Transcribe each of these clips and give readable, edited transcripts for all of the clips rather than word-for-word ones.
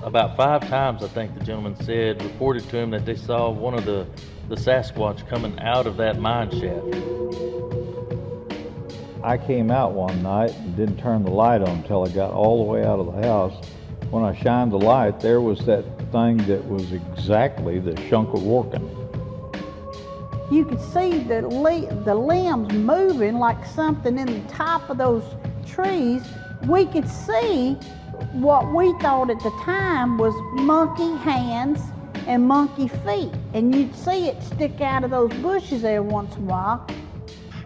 about 5 times, I think the gentleman said, reported to him that they saw one of the Sasquatch coming out of that mine shaft. I came out one night and didn't turn the light on until I got all the way out of the house. When I shined the light, there was that thing that was exactly the Shunka Workin. You could see the limbs moving like something in the top of those trees. We could see what we thought at the time was monkey hands and monkey feet. And you'd see it stick out of those bushes every once in a while.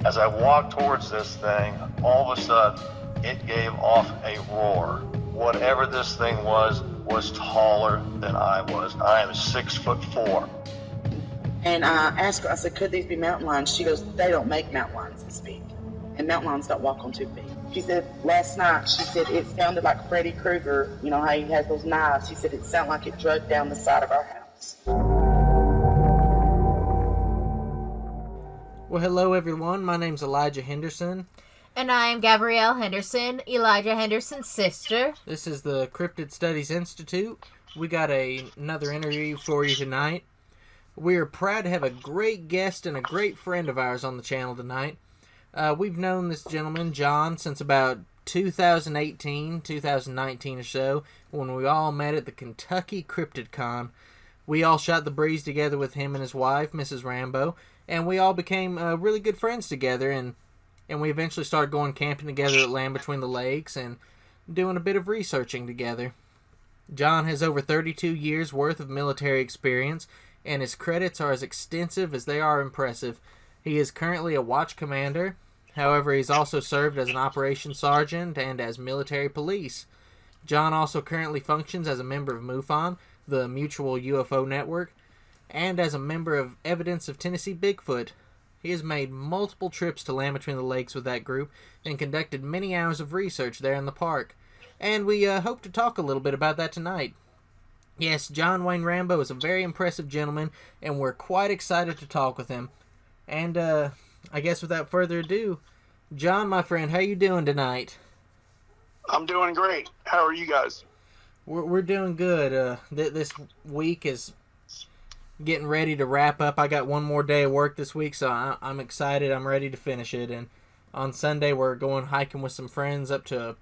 As I walked towards this thing, all of a sudden, it gave off a roar. Whatever this thing was taller than I was. I am 6'4". And I asked her, I said, could these be mountain lions? She goes, they don't make mountain lions this big. And mountain lions don't walk on 2 feet. She said, last night, she said, it sounded like Freddy Krueger, you know how he has those knives. She said, it sounded like it drug down the side of our house. Well, hello everyone. My name's Elijah Henderson. And I am Gabrielle Henderson, Elijah Henderson's sister. This is the Cryptid Studies Institute. We got another interview for you tonight. We are proud to have a great guest and a great friend of ours on the channel tonight. We've known this gentleman, John, since about 2018, 2019 or so, when we all met at the Kentucky Cryptid Con. We all shot the breeze together with him and his wife, Mrs. Rambo, and we all became really good friends together, and we eventually started going camping together at Land Between the Lakes and doing a bit of researching together. John has over 32 years worth of military experience, and his credits are as extensive as they are impressive. He is currently a watch commander. However, he's also served as an operations sergeant and as military police. John also currently functions as a member of MUFON, the Mutual UFO Network, and as a member of Evidence of Tennessee Bigfoot. He has made multiple trips to Land Between the Lakes with that group and conducted many hours of research there in the park. And we hope to talk a little bit about that tonight. Yes, John Wayne Rambo is a very impressive gentleman, and we're quite excited to talk with him. And I guess without further ado, John, my friend, how you doing tonight? I'm doing great. How are you guys? We're doing good. This week is getting ready to wrap up. I got one more day of work this week, so I'm excited. I'm ready to finish it. And on Sunday, we're going hiking with some friends up to a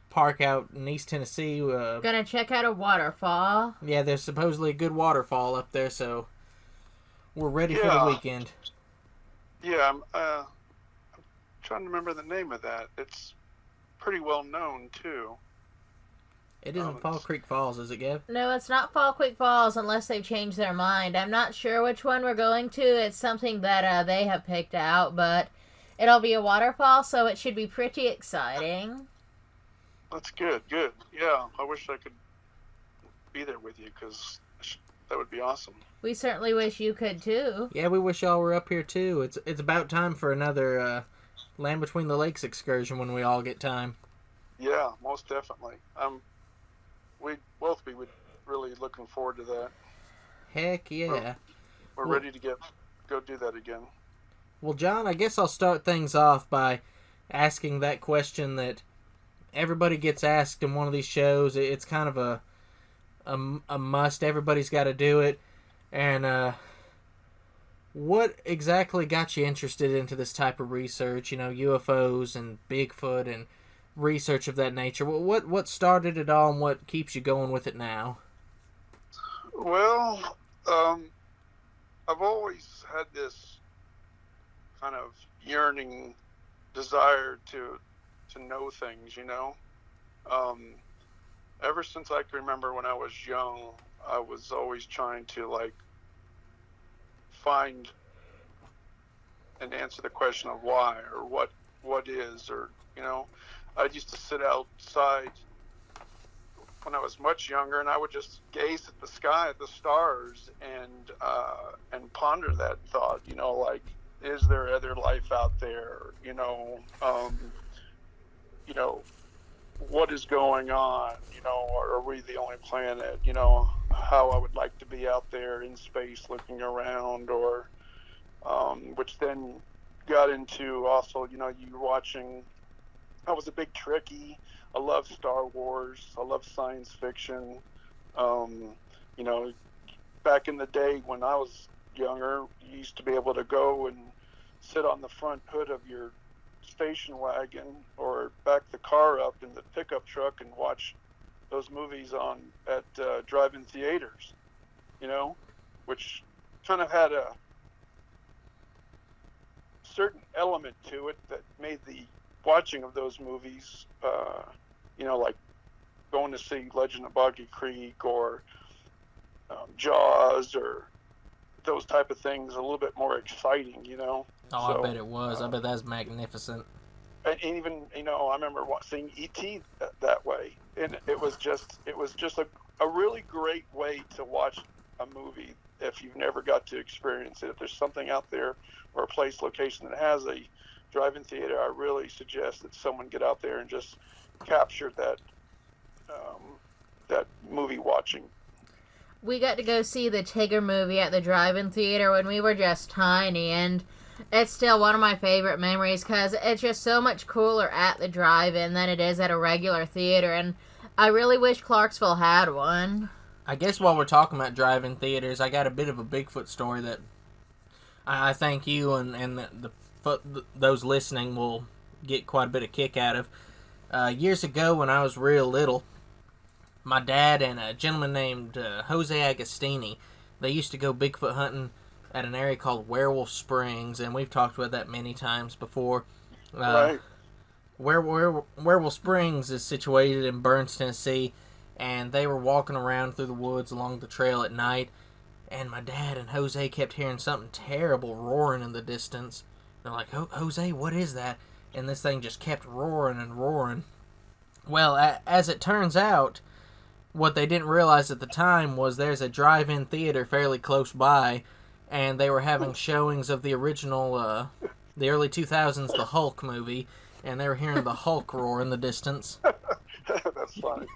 park out in East Tennessee. Gonna check out a waterfall. Yeah, there's supposedly a good waterfall up there, so we're ready for the weekend. Yeah, I'm trying to remember the name of that. It's pretty well known, too. It isn't Fall Creek Falls, is it, Gav? No, it's not Fall Creek Falls unless they've changed their mind. I'm not sure which one we're going to. It's something that they have picked out, but it'll be a waterfall, so it should be pretty exciting. That's good. Yeah, I wish I could be there with you, because that would be awesome. We certainly wish you could, too. Yeah, we wish y'all were up here, too. It's about time for another Land Between the Lakes excursion when we all get time. Yeah, most definitely. We'd both be really looking forward to that. Heck yeah. We're ready to go do that again. Well, John, I guess I'll start things off by asking that question that everybody gets asked in one of these shows. It's kind of a must. Everybody's got to do it. And what exactly got you interested into this type of research? You know, UFOs and Bigfoot and research of that nature. What started it all, and what keeps you going with it now? Well, I've always had this kind of yearning desire to know things, you know. Ever since I can remember when I was young, I was always trying to find and answer the question of why, or what is, or, you know. I used to sit outside when I was much younger, and I would just gaze at the sky, at the stars, and ponder that thought, you know, is there other life out there? You know, what is going on? You know, are we the only planet? You know, how I would like to be out there in space looking around, or which then got into also, you know, you watching. I was a big Trekkie. I love Star Wars. I love science fiction. You know, back in the day when I was younger, you used to be able to go and sit on the front hood of your station wagon or back the car up in the pickup truck and watch those movies at drive-in theaters, you know, which kind of had a certain element to it that made the watching of those movies, you know, like going to see Legend of Boggy Creek or Jaws or those type of things a little bit more exciting, you know. Oh, So, I bet it was. I bet that's magnificent. and even, you know, I remember seeing E.T. that way, and it was just a really great way to watch a movie if you've never got to experience it. If there's something out there or a place location that has a drive-in theater, I really suggest that someone get out there and just capture that that movie watching. We got to go see the Tigger movie at the drive-in theater when we were just tiny, and it's still one of my favorite memories because it's just so much cooler at the drive-in than it is at a regular theater, and I really wish Clarksville had one. I guess while we're talking about drive-in theaters, I got a bit of a Bigfoot story that I think you and those listening will get quite a bit of kick out of. Years ago when I was real little, my dad and a gentleman named Jose Agostini, they used to go Bigfoot hunting at an area called Werewolf Springs, and we've talked about that many times before. Right. Werewolf Springs is situated in Burns, Tennessee, and they were walking around through the woods along the trail at night, and my dad and Jose kept hearing something terrible roaring in the distance. They're like, Jose, what is that? And this thing just kept roaring and roaring. Well, as it turns out, what they didn't realize at the time was there's a drive-in theater fairly close by, and they were having showings of the original, the early 2000s, the Hulk movie, and they were hearing the Hulk roar in the distance. That's funny.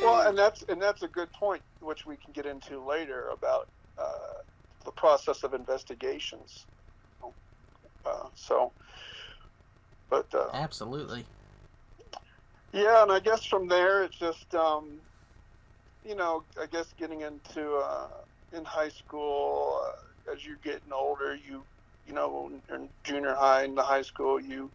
Well, and that's a good point, which we can get into later about the process of investigations. Absolutely. Yeah, and I guess from there it's just you know, I guess getting into in high school, as you're getting older, you know, in junior high and the high school, you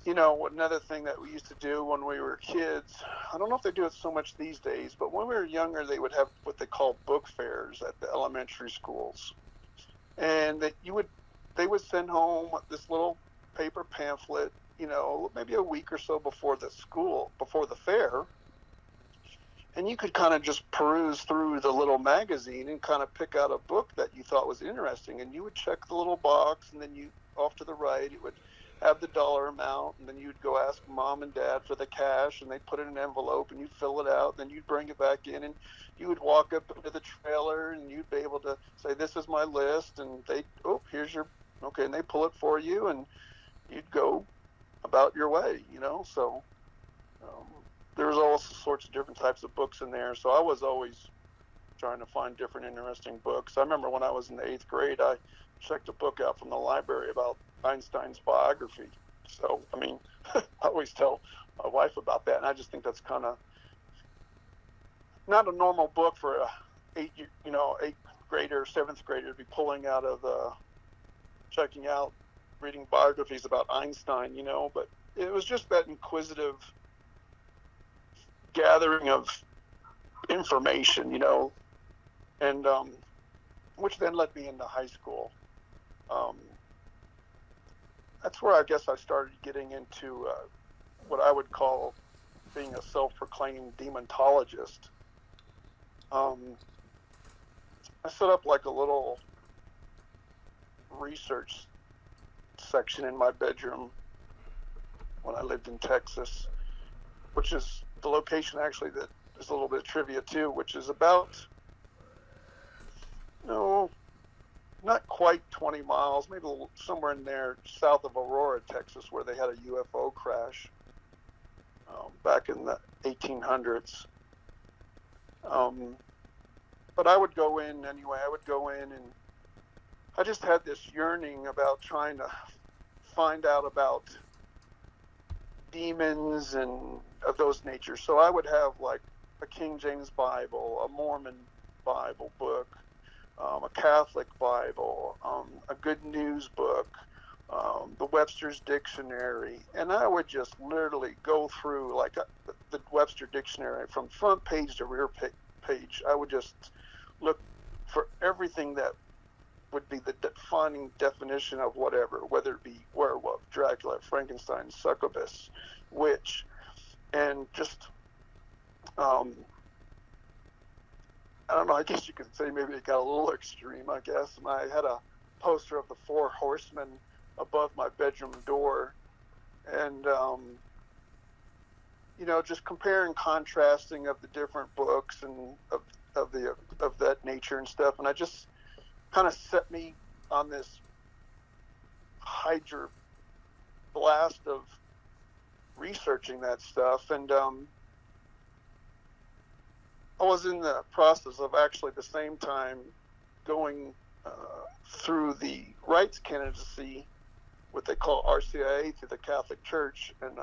know, another thing that we used to do when we were kids, I don't know if they do it so much these days, but when we were younger, they would have what they call book fairs at the elementary schools. And they would send home this little paper pamphlet, you know, maybe a week or so before the fair. And you could kind of just peruse through the little magazine and kind of pick out a book that you thought was interesting. And you would check the little box, and then off to the right, it would have the dollar amount, and then you'd go ask mom and dad for the cash, and they'd put it in an envelope, and you'd fill it out, and then you'd bring it back in, and you would walk up into the trailer, and you'd be able to say, this is my list, and here's your, okay, and they pull it for you, and you'd go about your way, you know. So there's all sorts of different types of books in there, so I was always trying to find different interesting books. I remember when I was in the 8th grade, I checked a book out from the library about Einstein's biography. So, I mean, I always tell my wife about that, and I just think that's kind of not a normal book for a 8th grader, 7th grader to be pulling out of checking out, reading biographies about Einstein, you know, but it was just that inquisitive gathering of information, you know, and which then led me into high school. That's where I guess I started getting into what I would call being a self-proclaimed demontologist. I set up like a little research section in my bedroom when I lived in Texas, which is the location actually that is a little bit of trivia too, which is about, not quite 20 miles, maybe somewhere in there south of Aurora, Texas, where they had a UFO crash back in the 1800s. But I would go in anyway. I would go in, and I just had this yearning about trying to find out about demons and of those natures. So I would have like a King James Bible, a Mormon Bible book, a Catholic Bible, a Good News book, the Webster's Dictionary, and I would just literally go through like the Webster Dictionary from front page to rear page. I would just look for everything that would be the defining definition of whatever, whether it be werewolf, Dracula, Frankenstein, succubus, witch, and just I don't know, I guess you could say maybe it got a little extreme, I guess. And I had a poster of the Four Horsemen above my bedroom door. And, you know, just comparing, contrasting of the different books and of that nature and stuff. And I just kind of set me on this hydra blast of researching that stuff. And, I was in the process of actually at the same time going through the rights candidacy, what they call RCIA, through the Catholic Church. And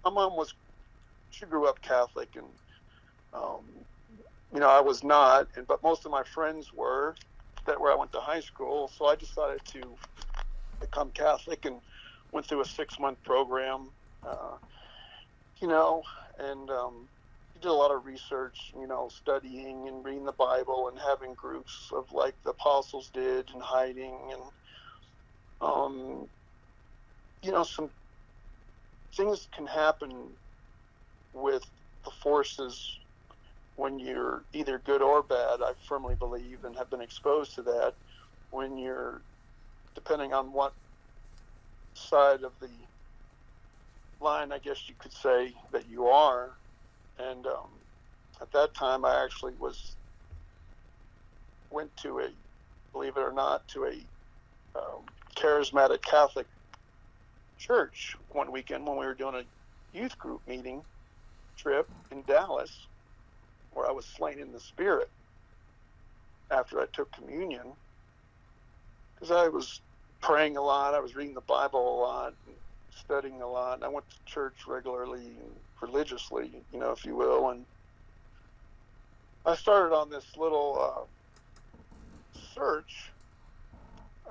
my mom she grew up Catholic, and you know, I was not, but most of my friends were, where I went to high school. So I decided to become Catholic and went through a 6-month program, you know, and did a lot of research, you know, studying and reading the Bible and having groups of like the apostles did and hiding and, you know, some things can happen with the forces when you're either good or bad. I firmly believe and have been exposed to that when you're, depending on what side of the line, I guess you could say, that you are. And at that time, I actually went to believe it or not, to a charismatic Catholic church one weekend when we were doing a youth group meeting trip in Dallas, where I was slain in the spirit after I took communion, because I was praying a lot, I was reading the Bible a lot, and studying a lot, and I went to church regularly and religiously, you know, if you will, and I started on this little search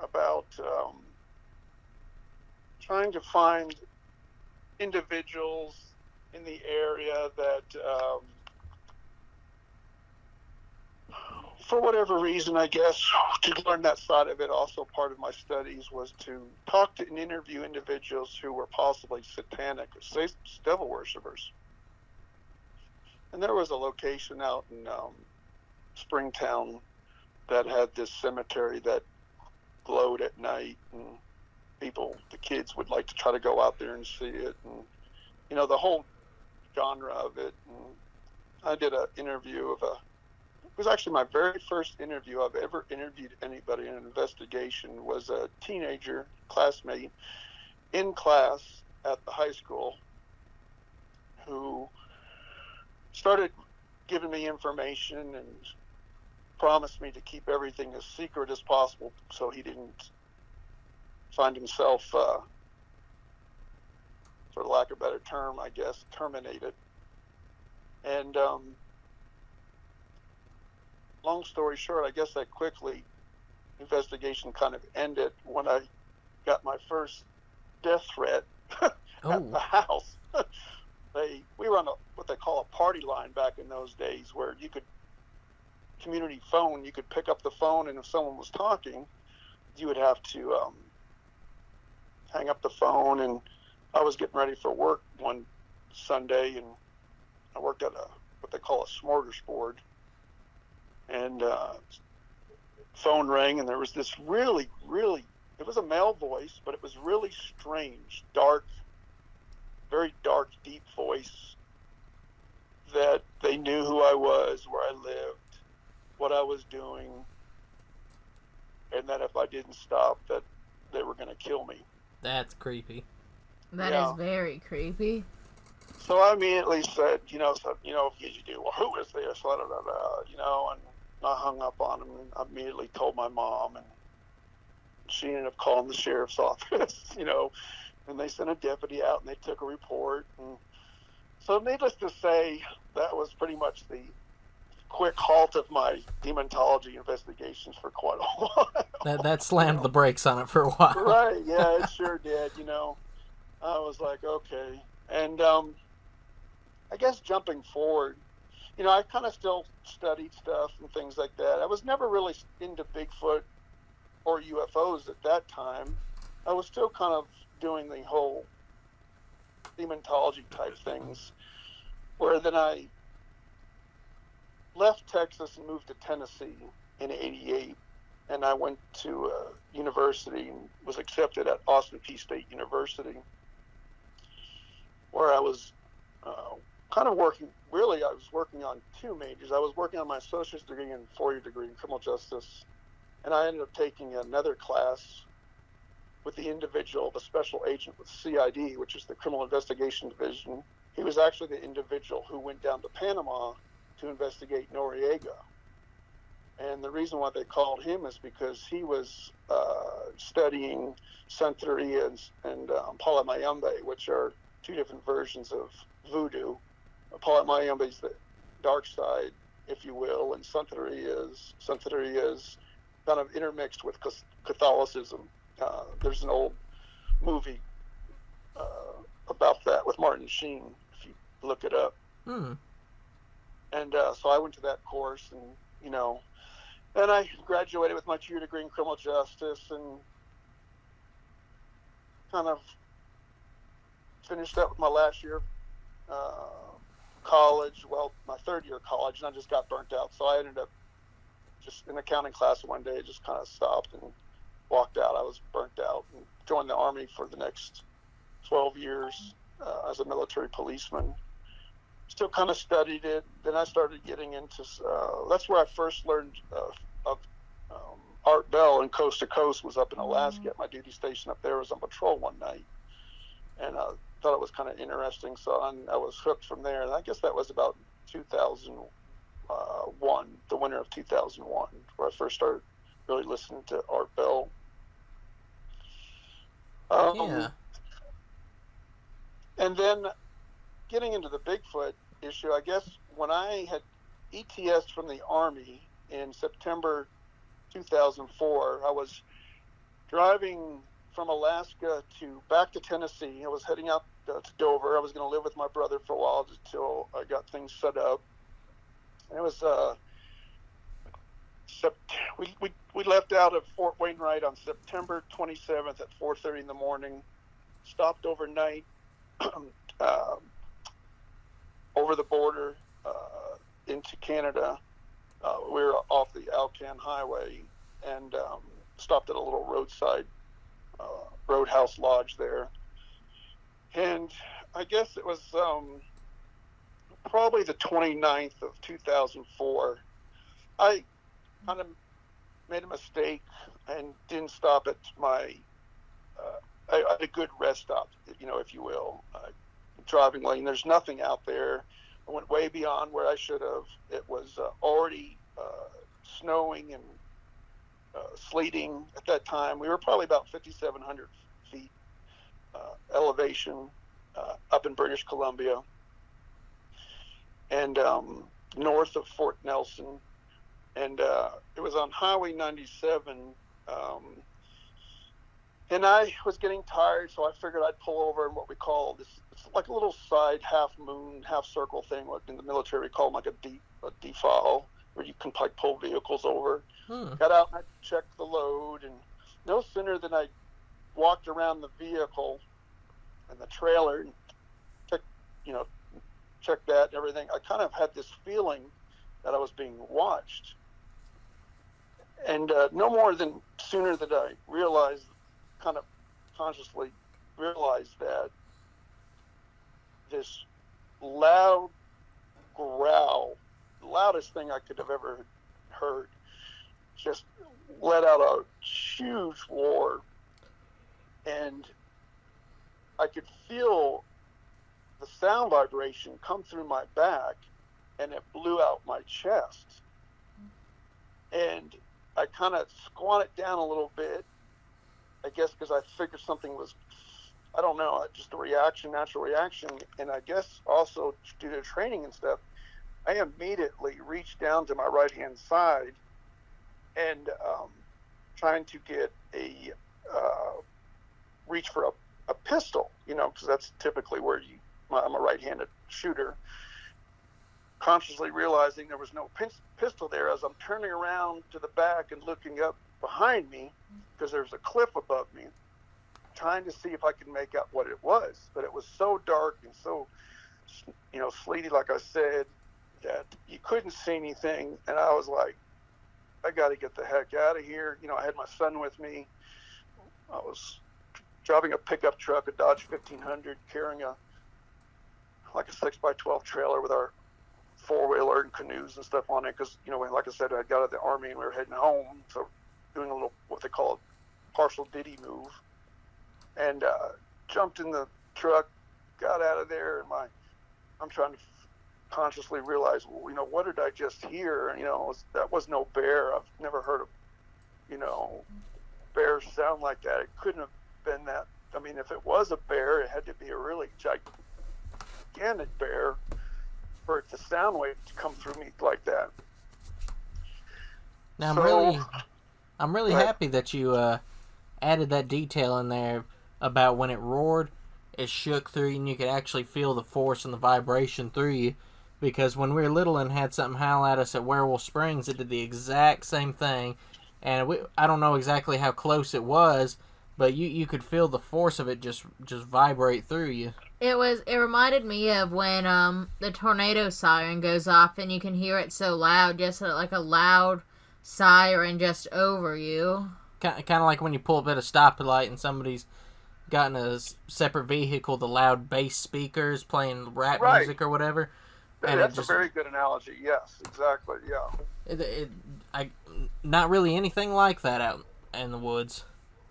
about trying to find individuals in the area that for whatever reason, I guess, to learn that side of it, also part of my studies was to talk to and interview individuals who were possibly satanic or devil worshippers. And there was a location out in Springtown that had this cemetery that glowed at night, and the kids would like to try to go out there and see it, and, you know, the whole genre of it. And I did an interview it was actually my very first interview I've ever interviewed anybody in an investigation. Was a teenager classmate in class at the high school who started giving me information and promised me to keep everything as secret as possible so he didn't find himself, for lack of a better term, I guess, terminated. And long story short, I guess that quickly investigation kind of ended when I got my first death threat at the house. We were on what they call a party line back in those days, where you could community phone, you could pick up the phone, and if someone was talking, you would have to hang up the phone. And I was getting ready for work one Sunday, and I worked at what they call a smorgasbord. And phone rang, and there was this really, it was a male voice, but it was really strange, dark, very dark, deep voice, that they knew who I was, where I lived, what I was doing, and that if I didn't stop, that they were going to kill me. That's creepy. That is very creepy. So I immediately said, if you do, well, who is this? Blah, blah, blah, blah, and I hung up on him, and I immediately told my mom, and she ended up calling the sheriff's office, and they sent a deputy out, and they took a report. And So needless to say, that was pretty much the quick halt of my demontology investigations for quite a while. That slammed the brakes on it for a while. Right, yeah, it sure did, I was like, okay. And I guess jumping forward, I kind of still studied stuff and things like that. I was never really into Bigfoot or UFOs at that time. I was still kind of doing the whole demontology type things, where then I left Texas and moved to Tennessee in '88, and I went to university and was accepted at Austin Peay State University, where I was kind of working. Really, I was working on two majors. I was working on my associate's degree and four-year degree in criminal justice, and I ended up taking another class with the individual, the special agent with CID, which is the Criminal Investigation Division. He was actually the individual who went down to Panama to investigate Noriega. And the reason why they called him is because he was studying Santeria and Palamayambe, which are two different versions of voodoo. Palamayambe is the dark side, if you will, and Santeria is kind of intermixed with Catholicism. There's an old movie about that with Martin Sheen, if you look it up. And so I went to that course, and then I graduated with my 2-year degree in criminal justice, and kind of finished up with my last year of college. Well, my 3rd year of college, and I just got burnt out. So I ended up just in accounting class one day, just kind of stopped and walked out. I was burnt out and joined the Army for the next 12 years as a military policeman. Still kind of studied it. Then I started getting into, that's where I first learned of Art Bell and Coast to Coast. Was up in Alaska at my duty station up there. I was on patrol one night, and I thought it was kind of interesting. So I was hooked from there. And I guess that was about 2001, the winter of 2001, where I first started really listening to Art Bell. Yeah. And then getting into the Bigfoot issue, I guess when I had ETS'd from the Army in September 2004, I was driving from Alaska back to Tennessee. I was heading out to Dover. I was going to live with my brother for a while until I got things set up. And it was we left out of Fort Wainwright on September 27th at 4:30 in the morning. Stopped overnight over the border into Canada. We were off the Alcan Highway and stopped at a little roadside Roadhouse lodge there. And I guess it was probably the 29th of 2004. I kind of made a mistake and didn't stop at my I had a good rest stop, if you will, driving lane. There's nothing out there. I went way beyond where I should have. It was already snowing and sleeting at that time. We were probably about 5,700 feet elevation up in British Columbia and north of Fort Nelson. And it was on Highway 97. And I was getting tired, so I figured I'd pull over in what we call this. It's like a little side half moon, half circle thing, what in the military we call like a defile, where you can like pull vehicles over. Got out and I checked the load, and no sooner than I walked around the vehicle and the trailer and checked that and everything, I kind of had this feeling that I was being watched. And no more than sooner than I realized, kind of consciously realized that this loud growl, the loudest thing I could have ever heard, just let out a huge roar. And I could feel the sound vibration come through my back, and it blew out my chest. And I kind of squatted down a little bit, I guess because I figured something was I don't know, just a reaction, natural reaction. And I guess also due to training and stuff, I immediately reached down to my right hand side and trying to get a reach for a pistol, because that's typically where I'm a right-handed shooter. Consciously realizing there was no pistol there, as I'm turning around to the back and looking up behind me, because there's a cliff above me, trying to see if I could make out what it was. But it was so dark and so, sleety, like I said, that you couldn't see anything. And I was like, I got to get the heck out of here. I had my son with me. I was driving a pickup truck, a Dodge 1500, carrying a 6x12 trailer with our four-wheeler and canoes and stuff on it, because like I said, I got out of the Army and we were heading home, so doing a little what they call a partial ditty move, and jumped in the truck, got out of there, and I'm trying to consciously realize, what did I just hear? That was no bear. I've never heard of bears sound like that. It couldn't have been that. I mean, if it was a bear, it had to be a really gigantic bear for it to sound wave to come through me like that. Now, So- I'm really Right. happy that you added that detail in there about when it roared, it shook through you, and you could actually feel the force and the vibration through you. Because when we were little and had something howl at us at Werewolf Springs, it did the exact same thing. And I don't know exactly how close it was, but you could feel the force of it just vibrate through you. It reminded me of when the tornado siren goes off and you can hear it so loud, just like a loud siren just over you. Kind of like when you pull up at a stoplight and somebody's got in a separate vehicle, the loud bass speakers playing rap Right. music or whatever. And That's it just, a very good analogy. Yes, exactly. Yeah. not really anything like that out in the woods.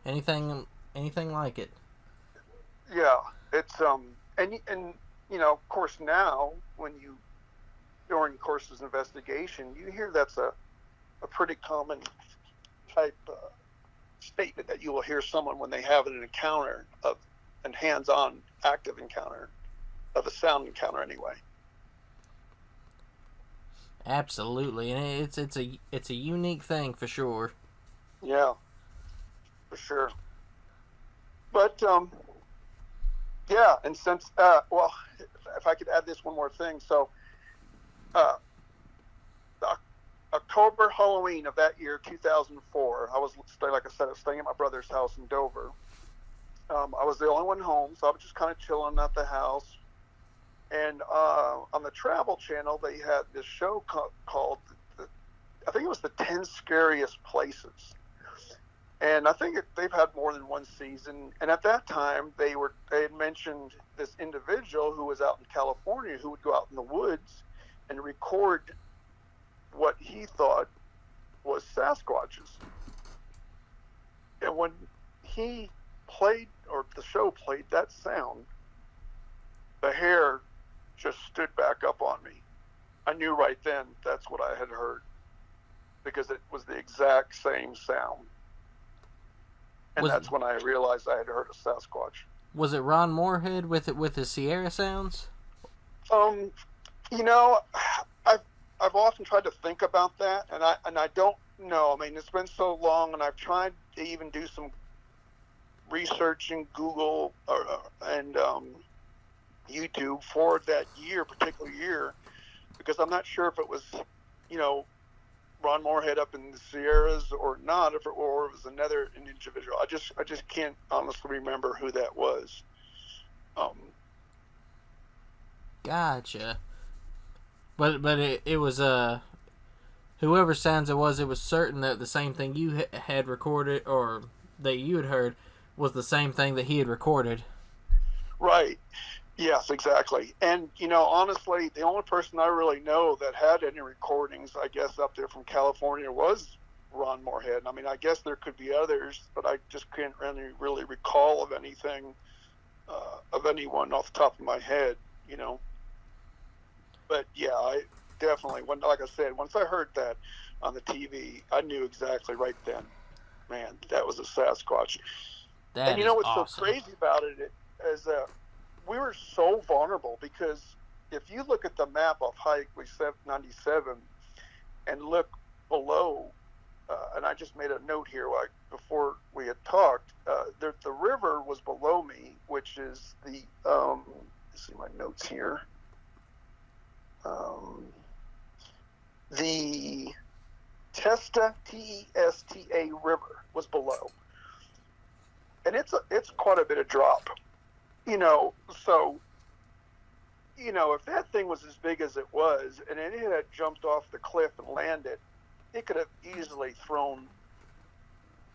Anything like it. Yeah, it's and of course now when during courses investigation, you hear that's a pretty common type statement that you will hear someone when they have an encounter an hands-on active encounter of a sound encounter anyway. Absolutely, and it's a unique thing for sure. Yeah, for sure. But yeah, and since well, if I could add this one more thing, so October Halloween of that year, 2004, I was staying at my brother's house in Dover. I was the only one home, so I was just kind of chilling at the house. And on the Travel Channel, they had this show called, I think it was the 10 Scariest Places. And I think they've had more than one season. And at that time, they had mentioned this individual who was out in California who would go out in the woods and record what he thought was Sasquatches. And when he played, or the show played that sound, the hair just stood back up on me. I knew right then that's what I had heard, because it was the exact same sound. And that's when I realized I had heard a Sasquatch. Was it Ron Moorhead with his Sierra sounds? I've often tried to think about that, and I don't know. I mean, it's been so long, and I've tried to even do some research in Google and YouTube for that particular year, because I'm not sure if it was, Ron Moorhead up in the Sierras or not, or it was another individual. I just can't honestly remember who that was. Gotcha. But it was whoever sounds it was certain that the same thing you had recorded, or that you had heard, was the same thing that he had recorded. Right. Yes, exactly. And, honestly, the only person I really know that had any recordings, I guess, up there from California was Ron Moorhead. I mean, I guess there could be others, but I just can't really recall of anything, of anyone off the top of my head, But, yeah, I definitely, like I said, once I heard that on the TV, I knew exactly right then, man, that was a Sasquatch. And you know what's awesome. so crazy about it? is that we were so vulnerable because if you look at the map of Highway 97 and look below, and I just made a note here like before we had talked, the river was below me, which is the, let's see my notes here. The Testa, Testa River was below. And it's quite a bit of drop, so, if that thing was as big as it was and it had jumped off the cliff and landed, it could have easily thrown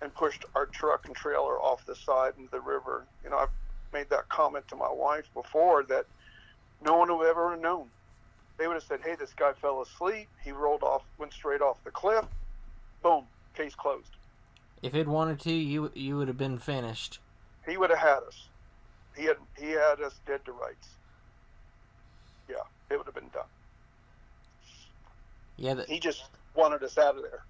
and pushed our truck and trailer off the side into the river. I've made that comment to my wife before that no one would ever have known. They would have said, hey, this guy fell asleep. He went straight off the cliff. Boom, case closed. If it wanted to, you would have been finished. He would have had us. He had us dead to rights. Yeah, it would have been done. Yeah, he just wanted us out of there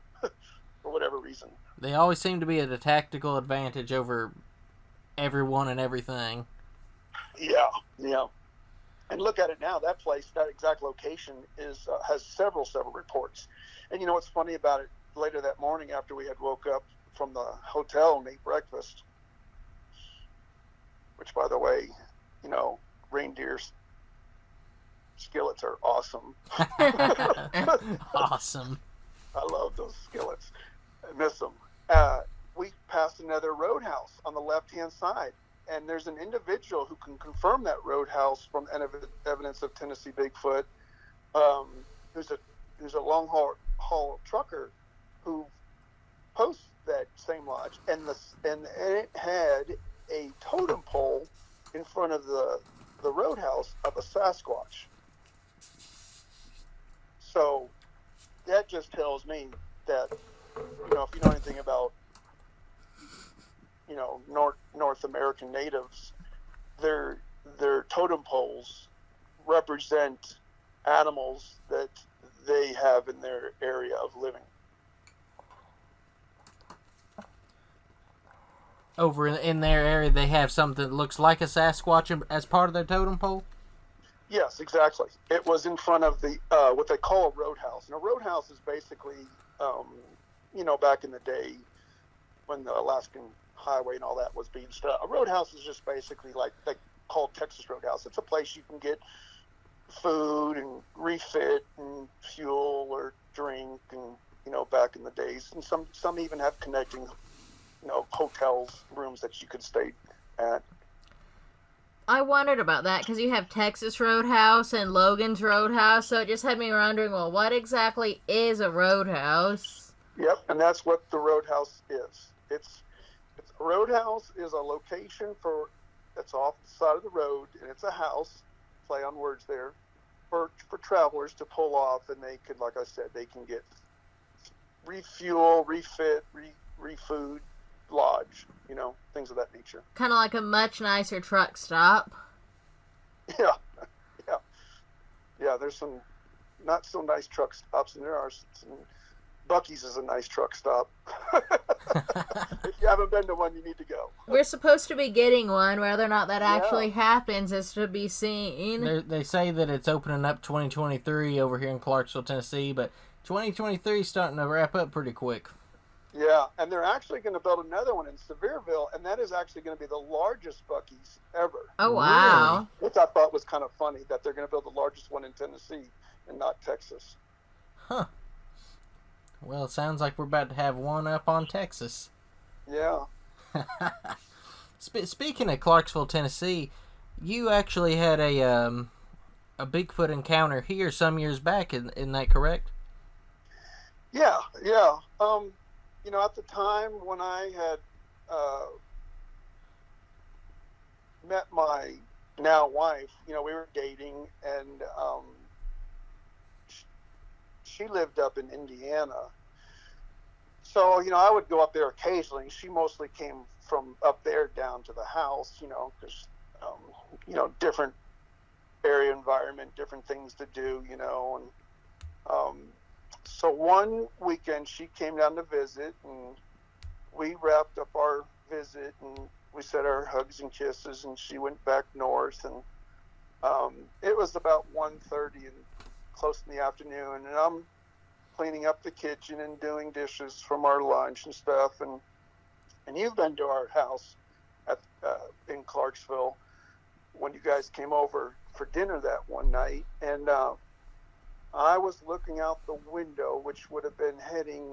for whatever reason. They always seem to be at a tactical advantage over everyone and everything. Yeah. And look at it now. That place, that exact location, has several reports. And you know what's funny about it? Later that morning, after we had woke up from the hotel and ate breakfast, which, by the way, reindeer skillets are awesome. Awesome. I love those skillets. I miss them. We passed another roadhouse on the left-hand side, and there's an individual who can confirm that roadhouse from evidence of Tennessee Bigfoot, who's a long haul trucker who posts that same lodge, and it had a totem pole in front of the roadhouse of a Sasquatch. So that just tells me that, if you know anything about, North American natives, their totem poles represent animals that they have in their area of living. Over in their area, they have something that looks like a Sasquatch as part of their totem pole? Yes, exactly. It was in front of the what they call a roadhouse. And a roadhouse is basically, back in the day when the Alaskan highway and all that was being stuff. A roadhouse is just basically like they call Texas Roadhouse. It's a place you can get food and refit and fuel or drink, and back in the days, and some even have connecting hotels, rooms that you could stay at. I wondered about that because you have Texas Roadhouse and Logan's Roadhouse, so it just had me wondering, well, what exactly is a roadhouse? Yep, and that's what the roadhouse is. It's a roadhouse is a location that's off the side of the road, and it's a house, play on words there, for travelers to pull off, and they could, like I said, they can get refuel, refit, refood, lodge, things of that nature. Kind of like a much nicer truck stop. Yeah. There's some not so nice truck stops, and there are some. Buc-ee's is a nice truck stop. If you haven't been to one, you need to go. We're supposed to be getting one. Whether or not that actually happens is to be seen. They say that it's opening up 2023 over here in Clarksville, Tennessee, but 2023 is starting to wrap up pretty quick. Yeah, and they're actually going to build another one in Sevierville, and that is actually going to be the largest Buc-ee's ever. Oh, wow. Really? Which I thought was kind of funny, that they're going to build the largest one in Tennessee and not Texas. Huh. Well, it sounds like we're about to have one up on Texas. Yeah. Speaking of Clarksville, Tennessee, you actually had a Bigfoot encounter here some years back. Isn't that correct? Yeah. At the time when I had met my now wife, we were dating, and she lived up in Indiana. So, I would go up there occasionally. She mostly came from up there down to the house, because, different area environment, different things to do, and so one weekend she came down to visit, and we wrapped up our visit, and we said our hugs and kisses, and she went back north. And it was about 1:30 and close in the afternoon, and I'm cleaning up the kitchen and doing dishes from our lunch and stuff. And you've been to our house at in Clarksville when you guys came over for dinner that one night, and I was looking out the window, which would have been heading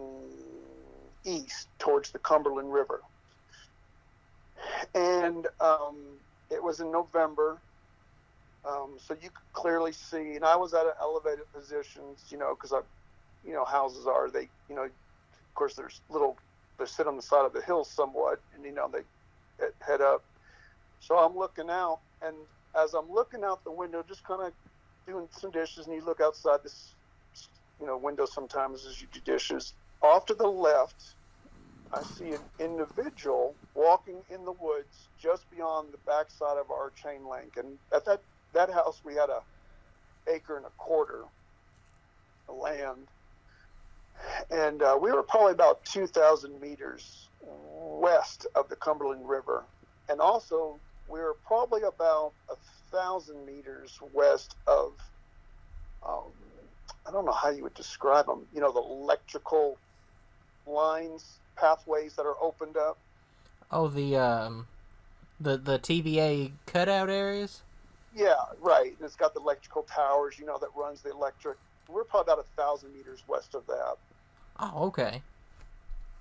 east towards the Cumberland River. And it was in November, so you could clearly see, and I was at an elevated positions, because houses are, they, of course they sit on the side of the hill somewhat, and, they head up. So I'm looking out, and as I'm looking out the window, just kind of doing some dishes, and you look outside this, window sometimes as you do dishes. Off to the left, I see an individual walking in the woods just beyond the backside of our chain link. And at that house, we had 1.25 acres of land. And we were probably about 2,000 meters west of the Cumberland River. And also, we were probably about 1,000 meters west of, I don't know how you would describe them, the electrical lines, pathways that are opened up. Oh, the TVA cutout areas? Yeah, right. And it's got the electrical towers, that runs the electric. We're probably about 1,000 meters west of that. Oh, okay.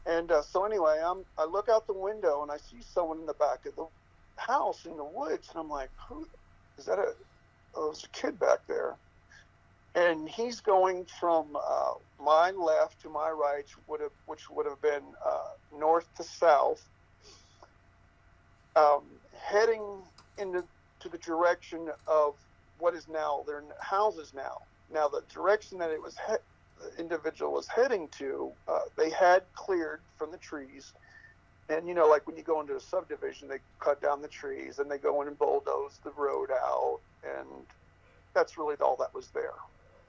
And so anyway, I look out the window and I see someone in the back of the house in the woods, and I'm like, who is that? There's a kid back there. And he's going from my left to my right, which would have been north to south, heading into the direction of what is now their houses now. Now, the direction that it was the individual was heading to, they had cleared from the trees. And, like when you go into a subdivision, they cut down the trees and they go in and bulldoze the road out. And that's really all that was there.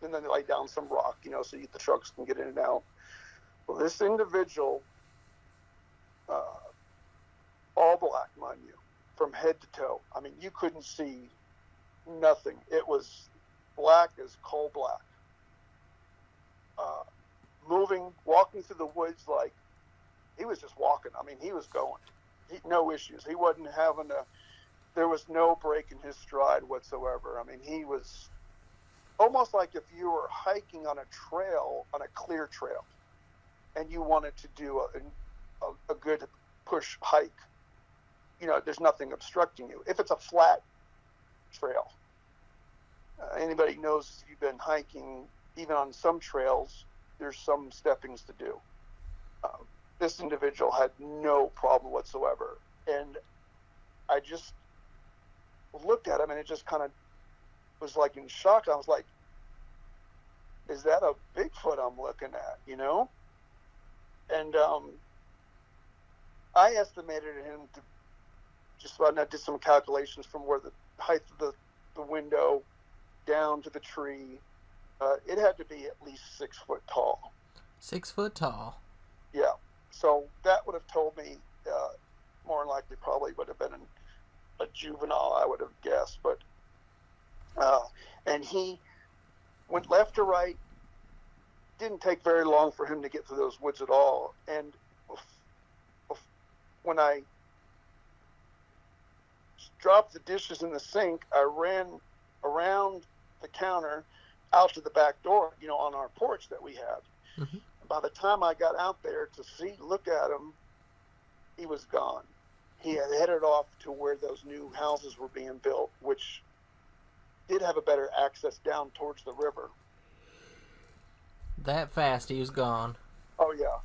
And then they lay down some rock, so the trucks can get in and out. Well, this individual, all black, mind you, from head to toe. I mean, you couldn't see nothing. It was black as coal black. Walking through the woods like he was just walking. I mean, he was going. No issues. He wasn't there was no break in his stride whatsoever. I mean, he was almost like if you were hiking on a trail, on a clear trail, and you wanted to do a good push hike. There's nothing obstructing you. If it's a flat trail, anybody knows if you've been hiking, even on some trails, there's some steppings to do. This individual had no problem whatsoever. And I just looked at him, and it just kind of was like in shock. I was like, is that a Bigfoot I'm looking at, And I estimated him to just about, I did some calculations from where the height of the window down to the tree. It had to be at least 6 foot tall. 6 foot tall. Yeah. So that would have told me, more than likely, probably would have been a juvenile, I would have guessed. But, and he went left to right. Didn't take very long for him to get through those woods at all. And when I dropped the dishes in the sink, I ran around the counter out to the back door, on our porch that we had. Mm-hmm. By the time I got out there to look at him, he was gone. He had headed off to where those new houses were being built, which did have a better access down towards the river. That fast, he was gone. Oh yeah,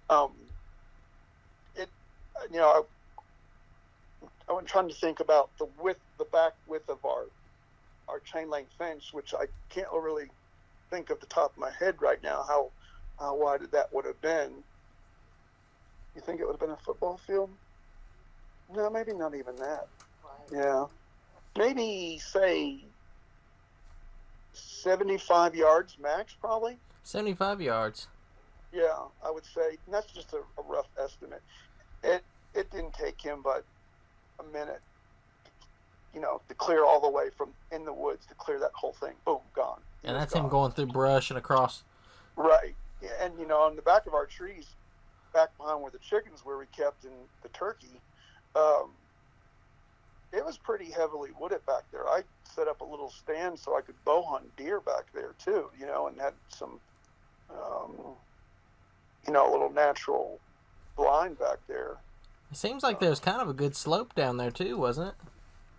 I was trying to think about the back width of our chain link fence, which I can't really think of the top of my head right now how wide that would have been. You think it would have been a football field? No, maybe not even that. Right. Yeah, maybe say 75 yards max, probably. 75 yards. Yeah, I would say. And that's just a rough estimate. It didn't take him but a minute, to clear all the way from in the woods, to clear that whole thing. Boom, gone. And that's him going through brush and across. Right. Yeah, and on the back of our trees, back behind where the chickens were, we kept in the turkey, it was pretty heavily wooded back there. I set up a little stand so I could bow hunt deer back there too, and had some, a little natural blind back there. It seems like there was kind of a good slope down there too, wasn't it?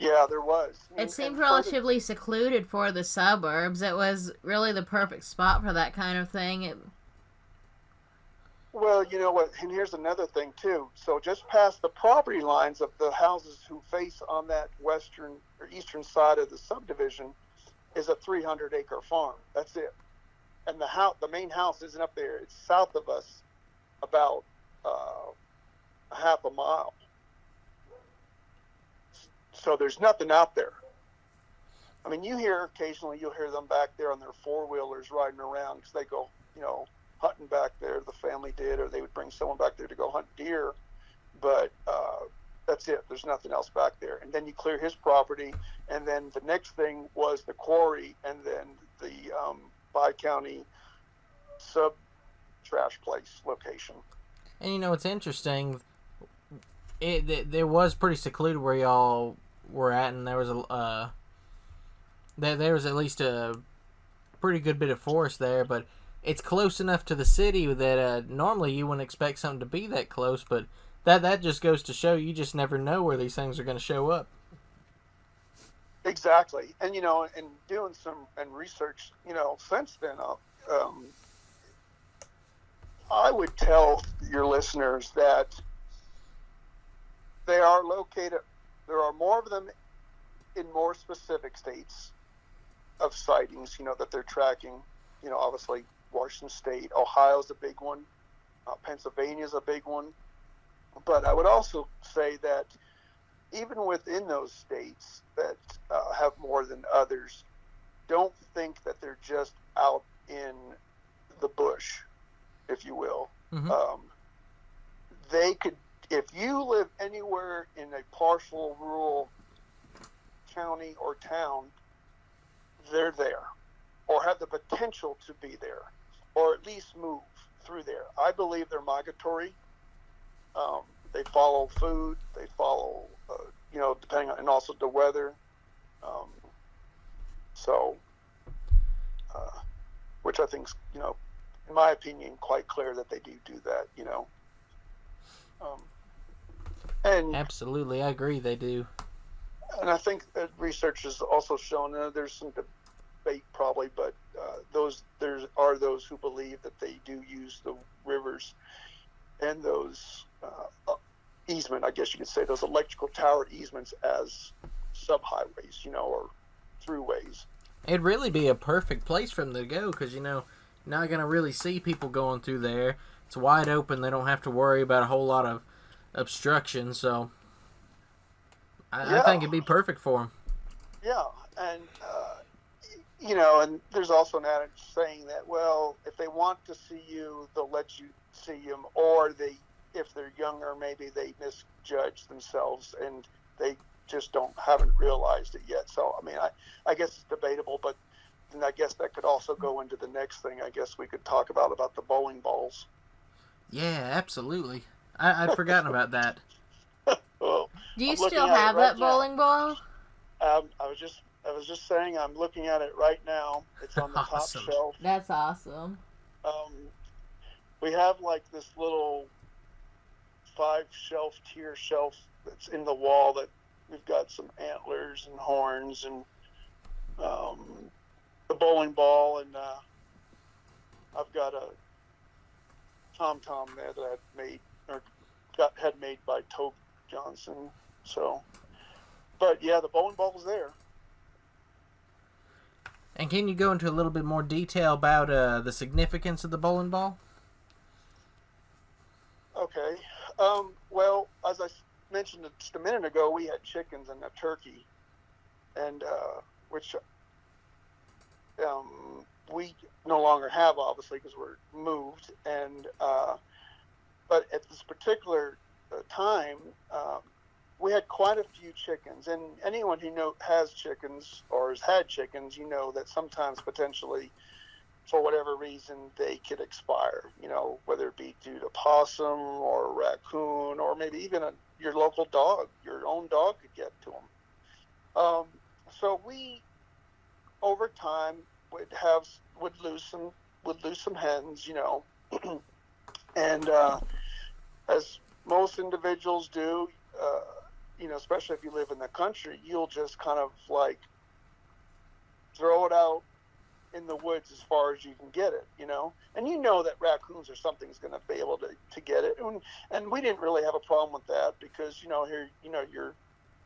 Yeah, there was. It seemed relatively secluded for the suburbs. It was really the perfect spot for that kind of thing. Well, you know what, and here's another thing too. So just past the property lines of the houses who face on that western or eastern side of the subdivision is a 300-acre farm. That's it. And the main house isn't up there. It's south of us about a half a mile. So there's nothing out there. I mean, you'll hear them back there on their four-wheelers riding around because they go, hunting back there. The family did, or they would bring someone back there to go hunt deer. But that's it. There's nothing else back there. And then you clear his property, and then the next thing was the quarry, and then the bi-county sub-trash place location. And it's interesting. There was pretty secluded where y'all were at, and there was there was at least a pretty good bit of forest there, but it's close enough to the city that normally you wouldn't expect something to be that close, but that just goes to show you just never know where these things are going to show up. Exactly. And, and doing some research, since then, I would tell your listeners that they are located, there are more of them in more specific states of sightings, that they're tracking, obviously Washington State, Ohio's a big one, Pennsylvania's a big one. But I would also say that even within those states that have more than others, don't think that they're just out in the bush, if you will. Mm-hmm. They could, if you live anywhere in a partial rural county or town, they're there, or have the potential to be there, or at least move through there. I believe they're migratory. They follow food. They follow, depending on, and also the weather. Which I think is, in my opinion, quite clear that they do that. And absolutely, I agree. They do. And I think that research has also shown there's some debate probably, but there are those who believe that they do use the rivers and those easement, I guess you could say, those electrical tower easements as subhighways, or throughways. It'd really be a perfect place for them to go because, you're not going to really see people going through there. It's wide open. They don't have to worry about a whole lot of obstruction, so I think it'd be perfect for them. Yeah, and, and there's also an adage saying that, well, if they want to see you, they'll let you see them, or if they're younger, maybe they misjudge themselves and they just haven't realized it yet. So, I mean, I guess it's debatable, but then I guess that could also go into the next thing I guess we could talk about the bowling balls. Yeah, absolutely. I'd forgotten about that. Well, do you still have that bowling ball? I was just saying, I'm looking at it right now. It's on the top shelf. That's awesome. We have like this little 5-shelf tier shelf that's in the wall that we've got some antlers and horns and the bowling ball, and I've got a tom-tom there that had made by Tobe Johnson. So, but yeah, the bowling ball was there. And can you go into a little bit more detail about the significance of the bowling ball? Okay. Well, as I mentioned just a minute ago, we had chickens and a turkey, and which we no longer have, obviously, because we're moved. And but at this particular time, we had quite a few chickens, and anyone who has chickens or has had chickens, you know that sometimes potentially, for whatever reason, they could expire. You know, whether it be due to possum or raccoon, or maybe even your local dog, your own dog could get to them. So we, over time, would lose some hens, you know, and as most individuals do, you know, especially if you live in the country, you'll just kind of like throw it out in the woods as far as you can get it, you know, and you know that raccoons or something's going to be able to get it, and we didn't really have a problem with that because, you know, here, you know,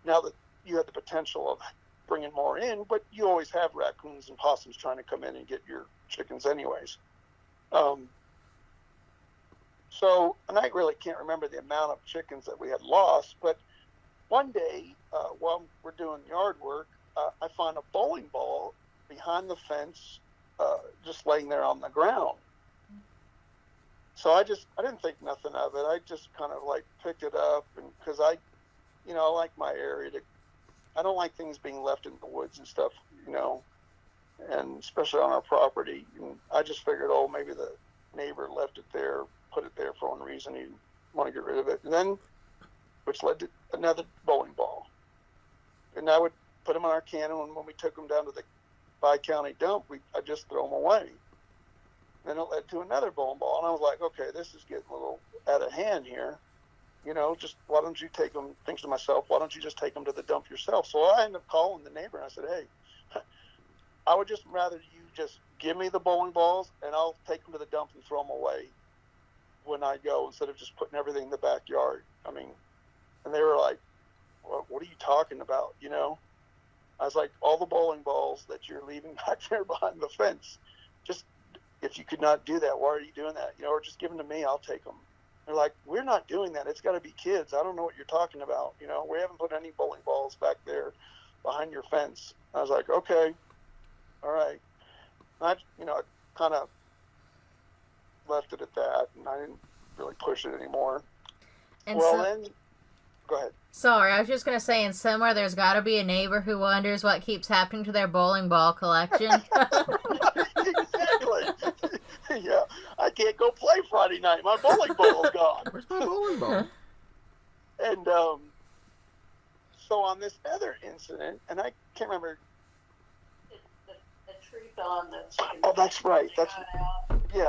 now that you have the potential of bringing more in, but you always have raccoons and possums trying to come in and get your chickens anyways. So, and I really can't remember the amount of chickens that we had lost, but one day, while we're doing yard work, I found a bowling ball behind the fence, just laying there on the ground. So I didn't think nothing of it. I just kind of like picked it up, and because I like my area I don't like things being left in the woods and stuff, you know, and especially on our property. And I just figured, oh, maybe the neighbor left it there, put it there for one reason. He wanted to get rid of it, and then, which led to another bowling ball. And I would put them in our can, and when we took them down to the bi-county dump, I just throw them away. Then it led to another bowling ball, and I was like, okay, this is getting a little out of hand here. You know, just why don't you take them, thinking to myself, why don't you just take them to the dump yourself? So I ended up calling the neighbor, and I said, hey, I would just rather you just give me the bowling balls, and I'll take them to the dump and throw them away when I go, instead of just putting everything in the backyard. I mean, and they were like, what are you talking about, you know? I was like, all the bowling balls that you're leaving back there behind the fence, just, if you could not do that, why are you doing that? You know, or just give them to me, I'll take them. They're like, we're not doing that. It's got to be kids. I don't know what you're talking about. You know, we haven't put any bowling balls back there behind your fence. I was like, okay, all right. I kind of left it at that, and I didn't really push it anymore. And then, go ahead. Sorry, I was just going to say, in somewhere there's got to be a neighbor who wonders what keeps happening to their bowling ball collection. Exactly. Yeah, I can't go play Friday night. My bowling ball's gone. Where's my bowling ball? And so on this other incident, and I can't remember. The tree fell on the chicken. Oh, that's right. Yeah.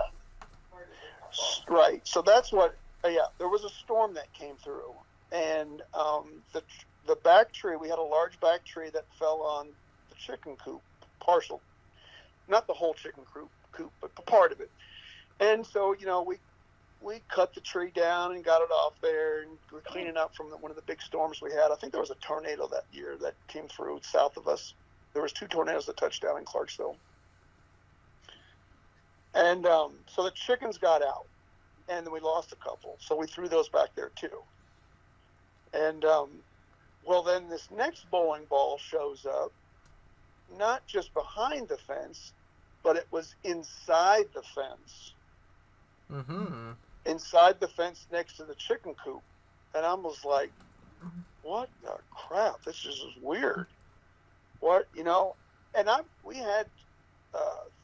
Right. So that's what. There was a storm that came through, and the back tree. We had a large back tree that fell on the chicken coop, partial, not the whole chicken coop, but part of it. And so, you know, we cut the tree down and got it off there, and we're cleaning up from one of the big storms we had. I think there was a tornado that year that came through south of us. There was 2 tornadoes that touched down in Clarksville. And so the chickens got out, and then we lost a couple. So we threw those back there too. And then this next bowling ball shows up, not just behind the fence, but it was inside the fence. Mm-hmm. Inside the fence next to the chicken coop. And I was like, what the crap? This is weird. What, you know? And we had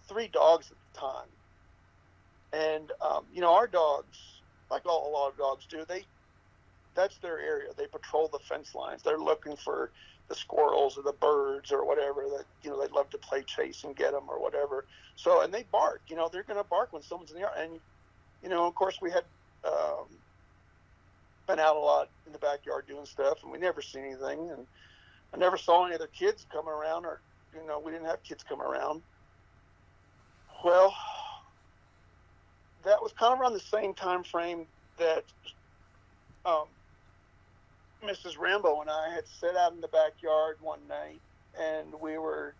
3 dogs at the time. And, you know, our dogs, like a lot of dogs do, that's their area. They patrol the fence lines. They're looking for the squirrels or the birds or whatever that, you know, they'd love to play chase and get them or whatever. So, and they bark, you know, they're going to bark when someone's in the yard. And, you know, of course we had been out a lot in the backyard doing stuff, and we never seen anything. And I never saw any other kids coming around, or, you know, we didn't have kids come around. Well, that was kind of around the same time frame that Mrs. Rambo and I had sat out in the backyard one night, and we were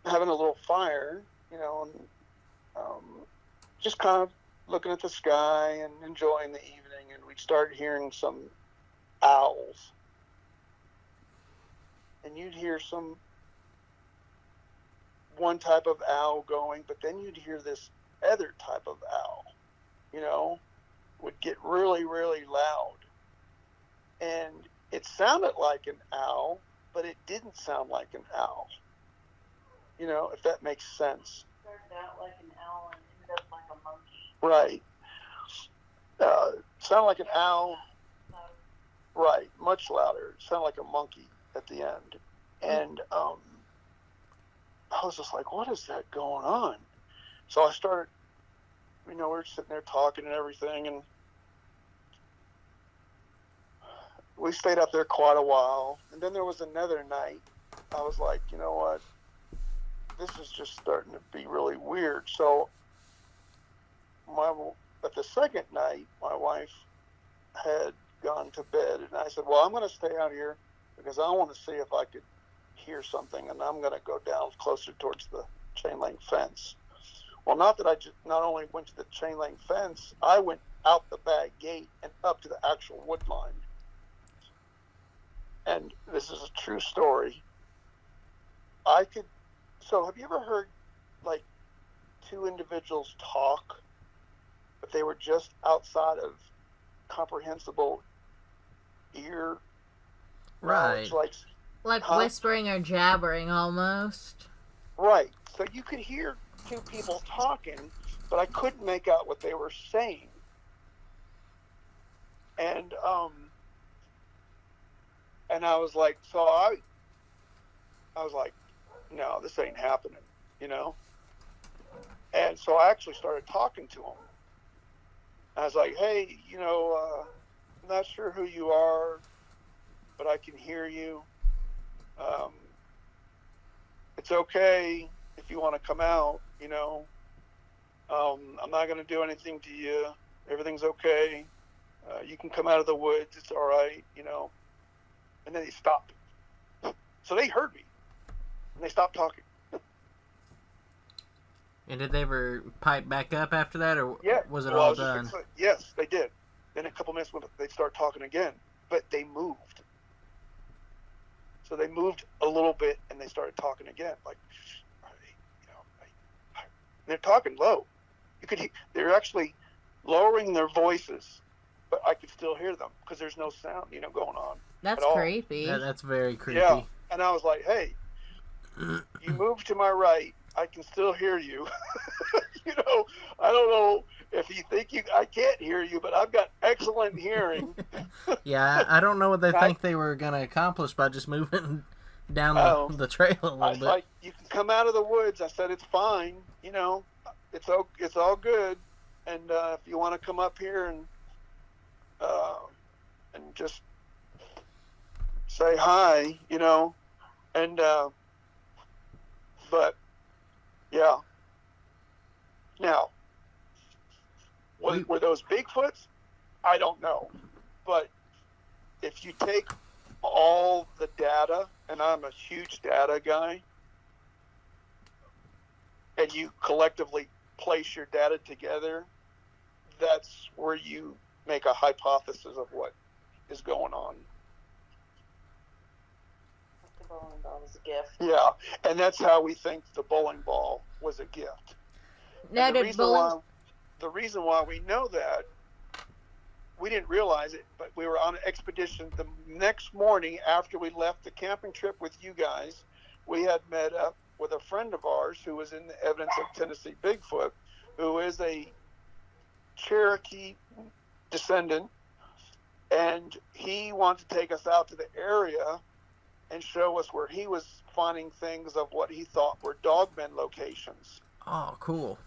having a little fire, you know, and just kind of looking at the sky and enjoying the evening, and we started hearing some owls. And you'd hear one type of owl going, but then you'd hear this other type of owl. would get really, really loud. And it sounded like an owl, but it didn't sound like an owl. If that makes sense. Started out like an owl and ended up like a monkey. Right. Sounded like an owl. Right. Much louder. Sounded like a monkey at the end. And I was just like, what is that going on? So I started, we're sitting there talking and everything, and we stayed up there quite a while. And then there was another night. I was like, you know what? This is just starting to be really weird. So at the second night, my wife had gone to bed, and I said, well, I'm going to stay out here because I want to see if I could hear something, and I'm going to go down closer towards the chain link fence. Well, not only went to the chain link fence, I went out the back gate and up to the actual wood line. And this is a true story. So have you ever heard like two individuals talk, but they were just outside of comprehensible ear? Right. Like whispering or jabbering almost. Right. So you could hear two people talking, but I couldn't make out what they were saying. And I was like, I was like, no, this ain't happening, And so I actually started talking to him. I was like, hey, I'm not sure who you are, but I can hear you. It's okay if you want to come out, I'm not going to do anything to you. Everything's okay. You can come out of the woods. It's all right, And then he stopped. So they heard me. And they stopped talking. And did they ever pipe back up after that, or was it I all was just done? Yes, they did. Then a couple minutes went, they'd start talking again, but they moved. So they moved a little bit, and they started talking again, like, and they're talking low. You could hear, they're actually lowering their voices, but I could still hear them because there's no sound, going on. That's creepy. That's very creepy. Yeah, and I was like, hey, you move to my right. I can still hear you. I don't know if you think I can't hear you, but I've got excellent hearing. Yeah, I don't know what they think they were going to accomplish by just moving down the trail a little bit. Like, you can come out of the woods. I said, it's fine. It's all good. And if you want to come up here and just say hi, and but yeah. Now, were those Bigfoots? I don't know. But if you take all the data, and I'm a huge data guy, and you collectively place your data together, that's where you make a hypothesis of what is going on. The bowling ball was a gift. Yeah, and that's how we think the bowling ball was a gift. Now, the reason why we know that, we didn't realize it, but we were on an expedition the next morning after we left the camping trip with you guys. We had met up with a friend of ours who was in the evidence of Tennessee Bigfoot, who is a Cherokee descendant, and he wanted to take us out to the area and show us where he was finding things of what he thought were Dogman locations. Oh, cool.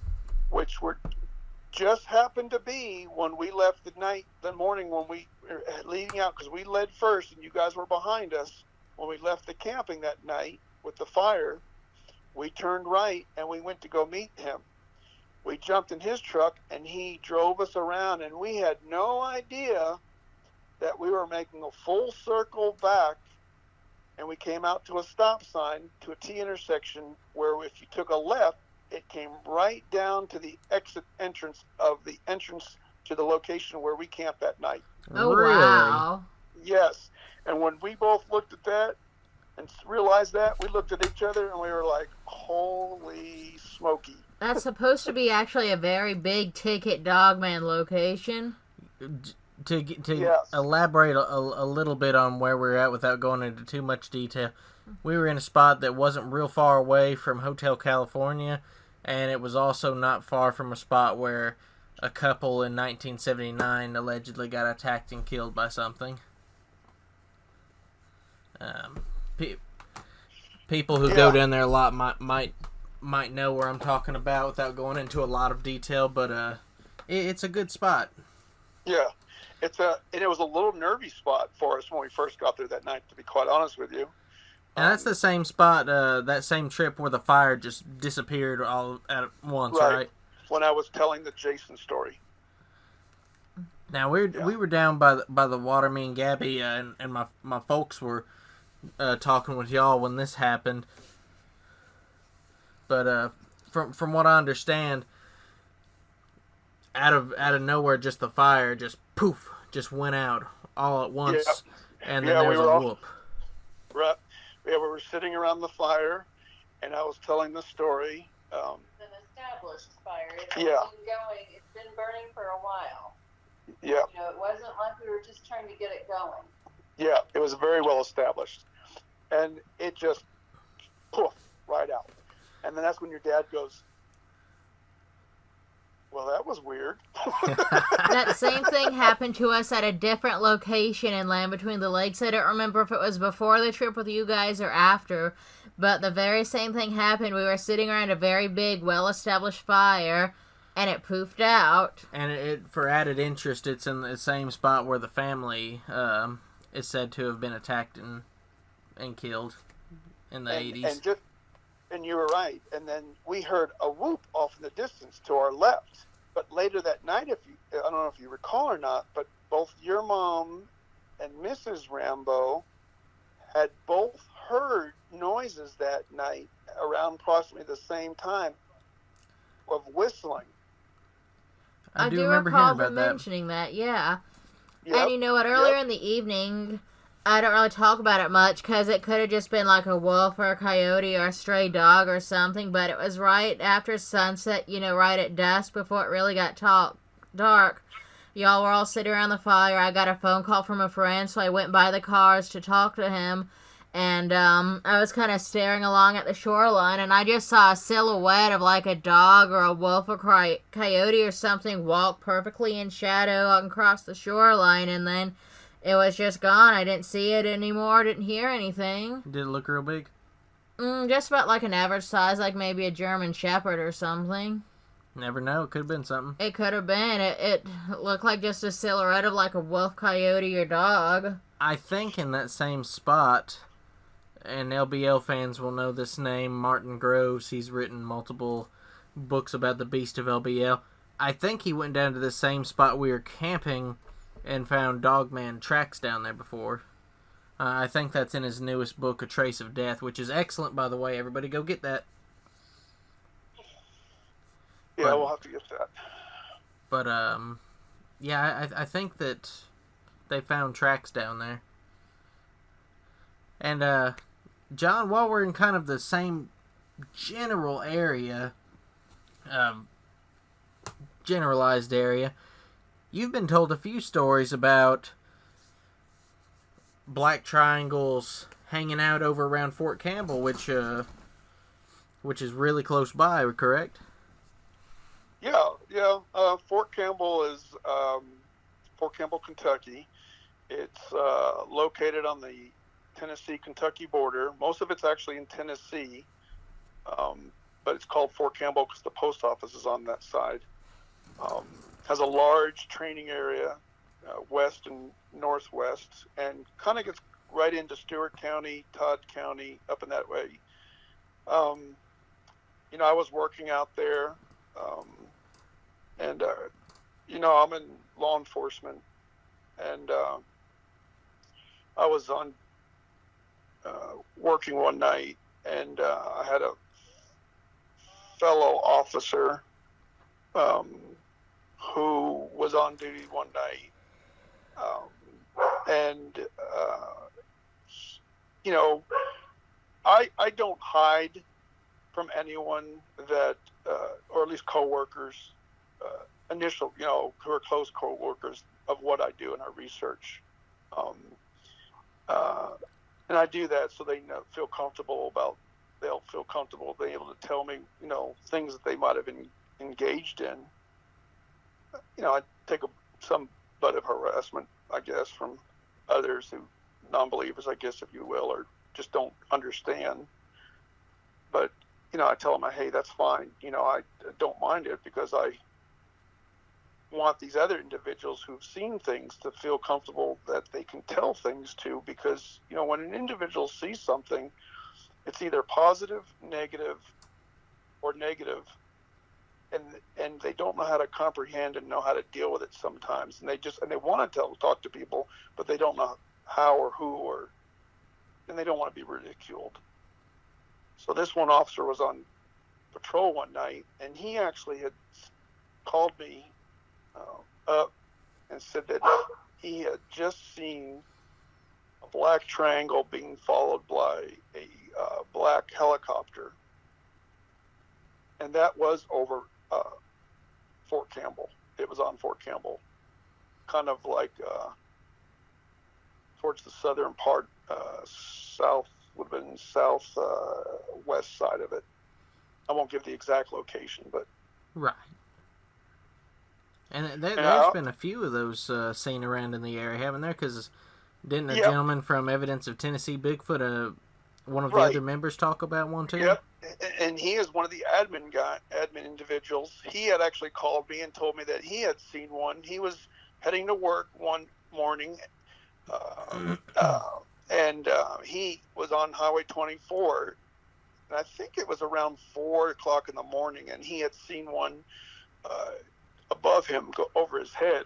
Which were just happened to be when we left the morning when we were leading out, because we led first and you guys were behind us. When we left the camping that night with the fire, we turned right and we went to go meet him. We jumped in his truck and he drove us around, and we had no idea that we were making a full circle back, and we came out to a stop sign to a T intersection where if you took a left, it came right down to the entrance to the location where we camped that night. Oh, really? wow. Yes. And when we both looked at that and realized that, we looked at each other and we were like, holy smoky. That's supposed to be actually a very big ticket Dogman location. To Yes. elaborate a little bit on where we're at without going into too much detail, we were in a spot that wasn't real far away from Hotel California, and it was also not far from a spot where a couple in 1979 allegedly got attacked and killed by something. People who go down there a lot might know where I'm talking about without going into a lot of detail, but it's a good spot. Yeah, and it was a little nervy spot for us when we first got there that night, to be quite honest with you. And that's the same spot, that same trip where the fire just disappeared all at once, right? When I was telling the Jason story. Now we were down by the water. Me and Gabby and my folks were talking with y'all when this happened. But from what I understand, out of nowhere, just the fire just poof just went out all at once, and then there was a whoop. Right. Yeah, we were sitting around the fire, and I was telling the story. It's an established fire. It's Yeah. been going. It's been burning for a while. Yeah. You know, it wasn't like we were just trying to get it going. Yeah, it was very well established, and it just poof right out. And then that's when your dad goes, "Well, that was weird." That same thing happened to us at a different location in Land Between the Lakes. I don't remember if it was before the trip with you guys or after, but the very same thing happened. We were sitting around a very big, well-established fire, and it poofed out. And for added interest, it's in the same spot where the family is said to have been attacked and killed in the 80s. And you were right. And then we heard a whoop off in the distance to our left. But later that night, I don't know if you recall or not, but both your mom and Mrs. Rambo had both heard noises that night around approximately the same time of whistling. I do recall hearing about them that. mentioning that, yeah. Yep. And you know what, earlier in the evening, I don't really talk about it much because it could have just been like a wolf or a coyote or a stray dog or something, but it was right after sunset, right at dusk before it really got dark. Y'all were all sitting around the fire. I got a phone call from a friend, so I went by the cars to talk to him, and I was kind of staring along at the shoreline, and I just saw a silhouette of like a dog or a wolf or coyote or something walk perfectly in shadow across the shoreline, and then it was just gone. I didn't see it anymore. Didn't hear anything. Did it look real big? Just about like an average size, like maybe a German Shepherd or something. Never know. It could have been something. It could have been. It looked like just a silhouette of like a wolf, coyote, or dog. I think in that same spot, and LBL fans will know this name, Martin Groves. He's written multiple books about the Beast of LBL. I think he went down to the same spot we were camping and found Dogman tracks down there before. I think that's in his newest book, A Trace of Death, which is excellent, by the way. Everybody go get that. Yeah, we'll have to get that. But, yeah, I think that they found tracks down there. And, John, while we're in kind of the same general area, generalized area, you've been told a few stories about black triangles hanging out over around Fort Campbell, which is really close by, correct? Yeah. Fort Campbell is Fort Campbell, Kentucky. It's located on the Tennessee-Kentucky border. Most of it's actually in Tennessee, but it's called Fort Campbell because the post office is on that side. Has a large training area, west and northwest, and kind of gets right into Stewart County, Todd County, up in that way. I was working out there, and I'm in law enforcement, and I was on working one night, and I had a fellow officer who was on duty one night, and I don't hide from anyone that, or at least coworkers, initial, who are close coworkers of what I do in our research. And I do that so they feel comfortable they'll feel comfortable being able to tell me, things that they might have been engaged in. I take some bit of harassment, I guess, from others who, non-believers, I guess, if you will, or just don't understand. But, I tell them, hey, that's fine. I don't mind it, because I want these other individuals who've seen things to feel comfortable that they can tell things to, because, when an individual sees something, it's either positive, negative, or negative, and they don't know how to comprehend and know how to deal with it sometimes, and they want to talk to people, but they don't know how or who, and they don't want to be ridiculed. So this one officer was on patrol one night, and he actually had called me up and said that he had just seen a black triangle being followed by a black helicopter, and that was over Fort Campbell. It was on Fort Campbell, kind of like towards the southern part, south, would have been west side of it. I won't give the exact location, but right. And there's been a few of those seen around in the area, haven't there? Because didn't a gentleman from Evidence of Tennessee Bigfoot, one of the other members, talk about one too? Yep. And he is one of the admin individuals. He had actually called me and told me that he had seen one. He was heading to work one morning, and he was on Highway 24, and I think it was around 4 o'clock in the morning, and he had seen one above him go over his head.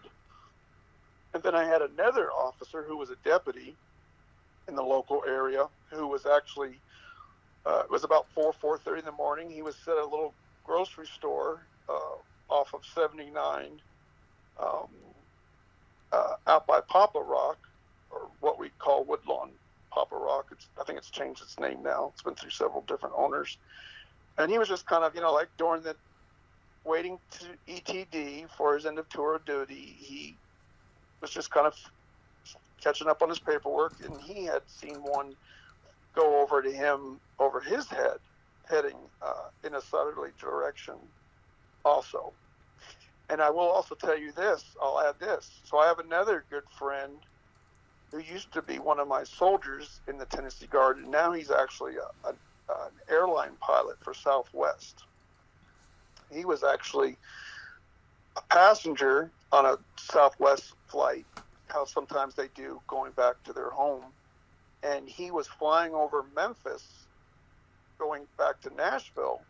And then I had another officer who was a deputy in the local area who was actually, it was about 4:30 in the morning. He was at a little grocery store off of 79 out by Papa Rock, or what we call Woodlawn Papa Rock. I think it's changed its name now. It's been through several different owners. And he was just kind of, like during the waiting to ETD for his end of tour of duty, he was just kind of catching up on his paperwork, and he had seen one go over to him over his head, heading in a southerly direction also. And I will also tell you this, I'll add this. So I have another good friend who used to be one of my soldiers in the Tennessee Guard, and now he's actually an airline pilot for Southwest. He was actually a passenger on a Southwest flight, how sometimes they do, going back to their home. And he was flying over Memphis, going back to Nashville.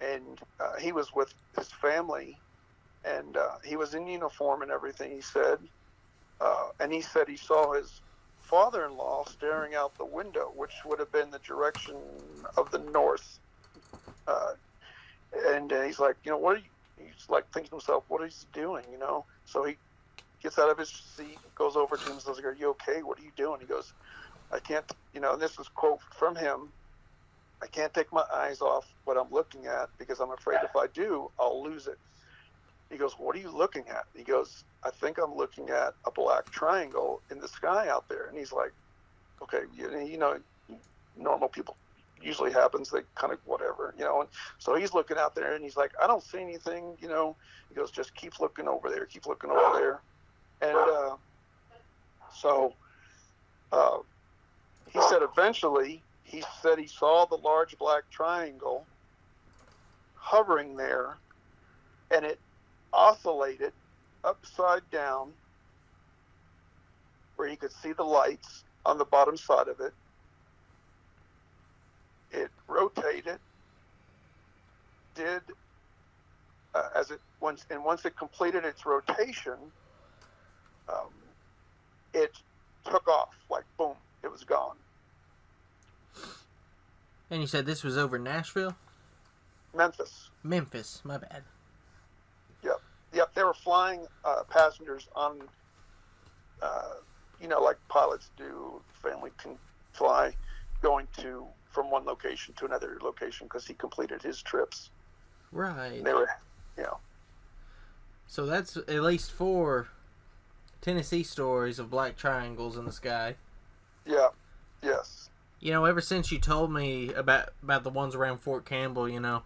And he was with his family, and he was in uniform and everything, he said. And he said he saw his father-in-law staring out the window, which would have been the direction of the north. And he's like, he's like thinking to himself, what is he doing, So he gets out of his seat, goes over to him and says, are you okay? What are you doing? He goes, I can't, and this is a quote from him, I can't take my eyes off what I'm looking at, because I'm afraid if I do, I'll lose it. He goes, what are you looking at? He goes, I think I'm looking at a black triangle in the sky out there. And he's like, okay, normal people, usually happens, they kind of whatever, and so he's looking out there, and he's like, I don't see anything, he goes, just keep looking over there, and so he said eventually he saw the large black triangle hovering there, and it oscillated upside down where he could see the lights on the bottom side of it. It rotated, once it completed its rotation, it took off, like boom, it was gone. And you said this was over Nashville? Memphis, my bad. Yep, they were flying passengers on, like pilots do, family can fly, going to from one location to another location because he completed his trips. Right. They were, you know. So that's at least 4 Tennessee stories of black triangles in the sky. Yeah. Yes. You know, ever since you told me about the ones around Fort Campbell, you know,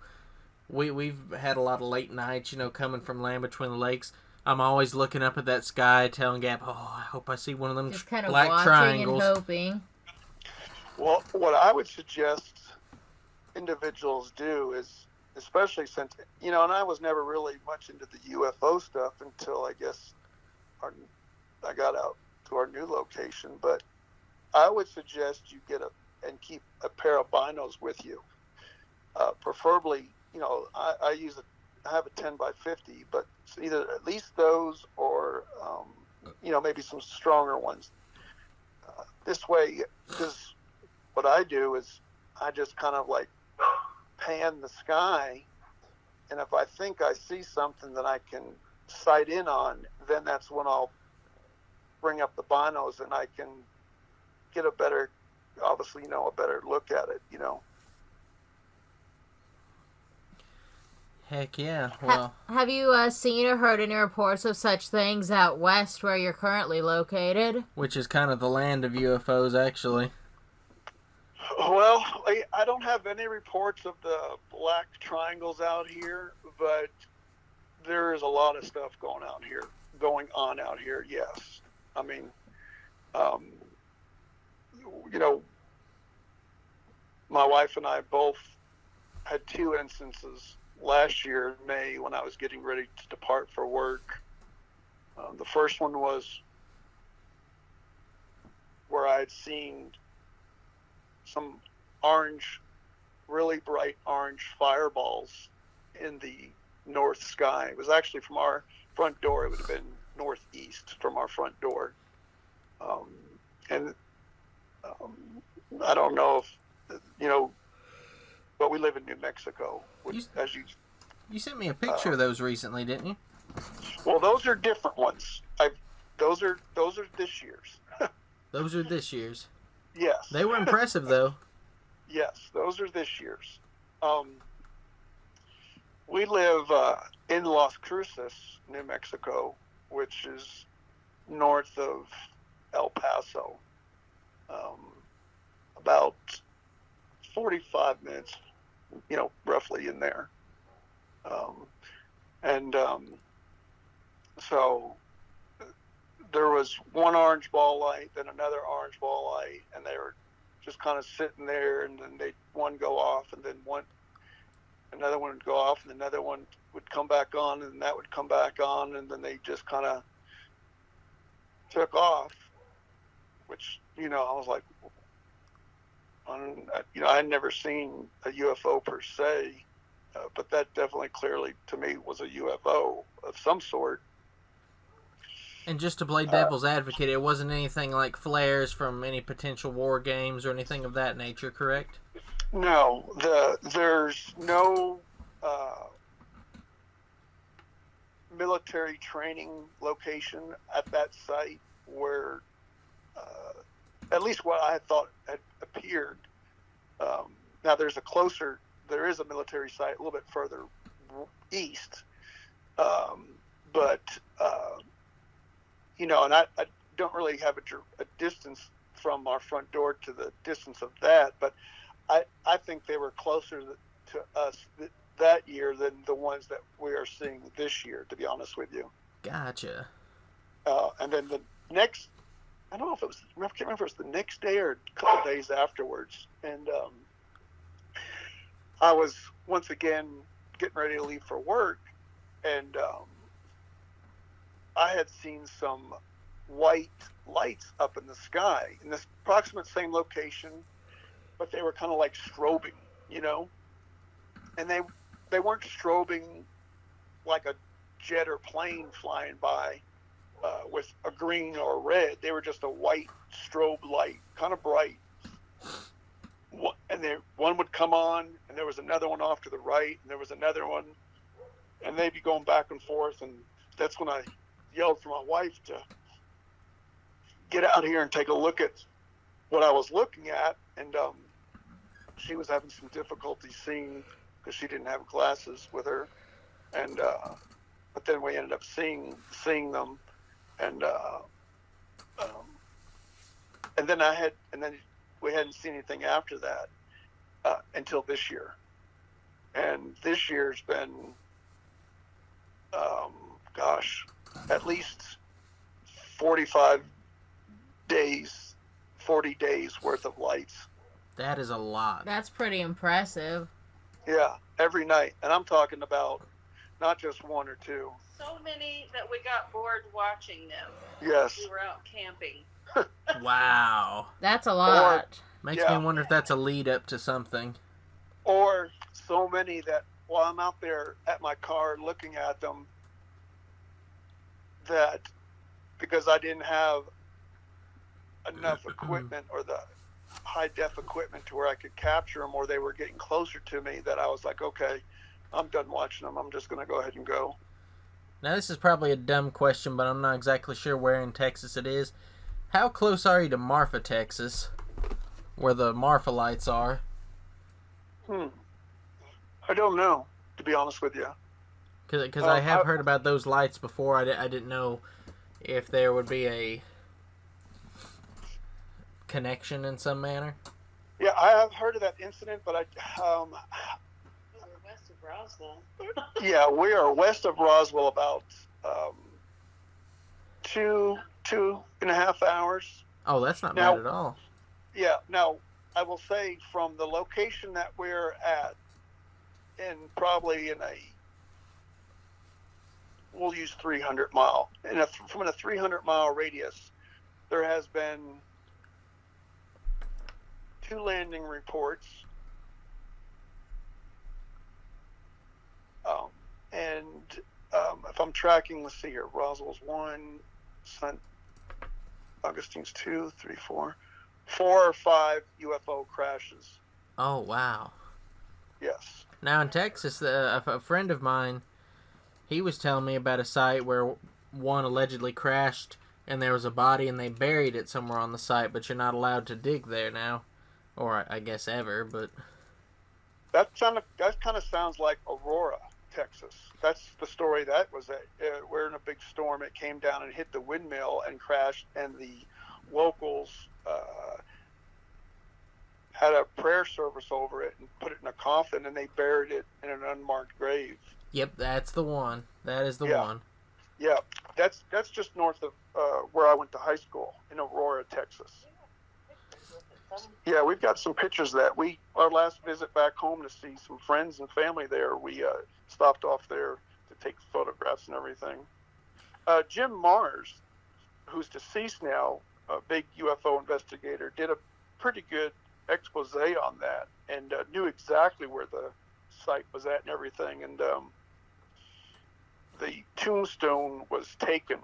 we've had a lot of late nights, you know, coming from Land Between the Lakes. I'm always looking up at that sky, telling Gap, "Oh, I hope I see one of them Just kind of black watching triangles." and hoping. Well, what I would suggest individuals do is, especially since, you know, and I was never really much into the UFO stuff until I guess I got out to our new location, but I would suggest you and keep a pair of binos with you. Preferably, you know, I have a 10 by 50, but it's either at least those or, you know, maybe some stronger ones. This way, because what I do is I just kind of like pan the sky, and if I think I see something that I can sight in on, then that's when I'll bring up the binos and I can get a better look at it, you know. Heck yeah. Well, Have you seen or heard any reports of such things out west where you're currently located? which is kind of the land of UFOs, actually. Well, I don't have any reports of the black triangles out here, but there is a lot of stuff going on out here. Yes, I mean, you know, my wife and I both had 2 instances last year in May when I was getting ready to depart for work. The first one was where I had seen some really bright orange fireballs in the north sky. It was actually from our front door. It would have been northeast from our front door. I don't know if, you know, but we live in New Mexico. You sent me a picture of those recently, didn't you? Well, those are different ones. Those are this year's. Those are this year's. Yes. They were impressive, though. Yes, those are this year's. We live in Las Cruces, New Mexico, which is north of El Paso. About 45 minutes, you know, roughly in there. So there was one orange ball light, then another orange ball light, and they were just kind of sitting there, and then one go off, and then another one would go off, and another one would come back on, and that would come back on, and then they just kind of took off, which, you know, I was like, you know, I had never seen a UFO per se, but that definitely clearly to me was a UFO of some sort. And just to play devil's advocate, it wasn't anything like flares from any potential war games or anything of that nature, correct? No, there's no military training location at that site where, at least what I thought had appeared. Now there is a military site a little bit further east, but you know, and I don't really have a distance from our front door to the distance of that, but I think they were closer to us that year than the ones that we are seeing this year, to be honest with you. Gotcha. And then the next, I don't know if it was, I can't remember if it was the next day or a couple days afterwards, and I was once again getting ready to leave for work, and I had seen some white lights up in the sky in this approximate same location, but they were kind of like strobing, you know, and they weren't strobing like a jet or plane flying by with a green or a red. They were just a white strobe light, kind of bright. And one would come on, and there was another one off to the right, and there was another one, and they'd be going back and forth. And that's when I yelled for my wife to get out here and take a look at what I was looking at. And she was having some difficulty seeing because she didn't have glasses with her, and but then we ended up seeing them, and and then we hadn't seen anything after that until this year, and this year's been at least 40 days worth of lights. That is a lot. That's pretty impressive. Yeah, every night. And I'm talking about not just one or two. So many that we got bored watching them. Yes. We were out camping. Wow. That's a lot. Makes Yeah. me wonder if that's a lead up to something. Or so many that while I'm out there at my car looking at them, that because I didn't have enough equipment or the high def equipment to where I could capture them, or they were getting closer to me, that I was like, okay, I'm done watching them. I'm just going to go ahead and go. Now, this is probably a dumb question, but I'm not exactly sure where in Texas it is. How close are you to Marfa, Texas, where the Marfa lights are? I don't know, to be honest with you. Because I have heard about those lights before. I didn't know if there would be a connection in some manner. Yeah, I have heard of that incident, but We're west of Roswell. yeah, we are west of Roswell about 2.5 hours. Oh, that's not Now- bad at all. Yeah, now I will say from the location that we're at, and probably we'll use 300 mile, from a 300-mile radius, there has been 2 landing reports, and if I'm tracking, let's see here, Roswell's 1, St. Augustine's 2, 3, 4 or 5 UFO crashes. Oh, wow. Yes. Now, in Texas, a friend of mine, he was telling me about a site where one allegedly crashed, and there was a body, and they buried it somewhere on the site, but you're not allowed to dig there now. Or, I guess, ever, but... That kind of sounds like Aurora, Texas. That's the story that was at. We're in a big storm. It came down and hit the windmill and crashed, and the locals had a prayer service over it and put it in a coffin, and they buried it in an unmarked grave. Yep, that's the one. That is the Yeah. one. Yeah, that's just north of where I went to high school in Aurora, Texas. Yeah, we've got some pictures of that. Our last visit back home to see some friends and family there, we stopped off there to take photographs and everything. Jim Mars, who's deceased now, a big UFO investigator, did a pretty good expose on that, and knew exactly where the site was at and everything. And the tombstone was taken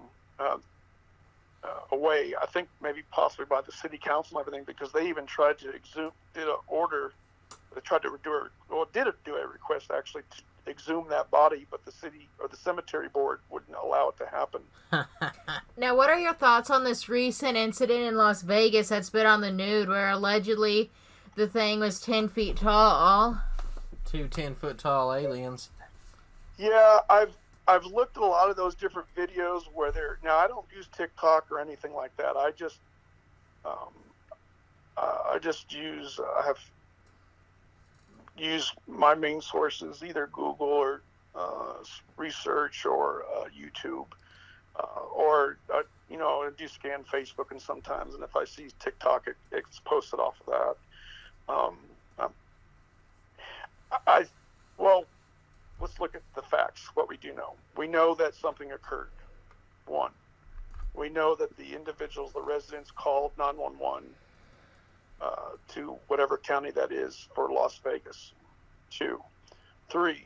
away, I think maybe possibly by the city council and everything, because they even tried to did a request actually to exhume that body, but the city or the cemetery board wouldn't allow it to happen. Now, what are your thoughts on this recent incident in Las Vegas that's been on the news where allegedly the thing was 10 feet tall? 2 10-foot tall aliens. Yeah, I've looked at a lot of those different videos where now I don't use TikTok or anything like that. I just have used my main sources, either Google or research or YouTube, or I do scan Facebook, and sometimes, and if I see TikTok, it's posted off of that. Let's look at the facts, what we do know. We know that something occurred. 1, we know that the individuals, the residents, called 911 to whatever county that is for Las Vegas. 2, 3,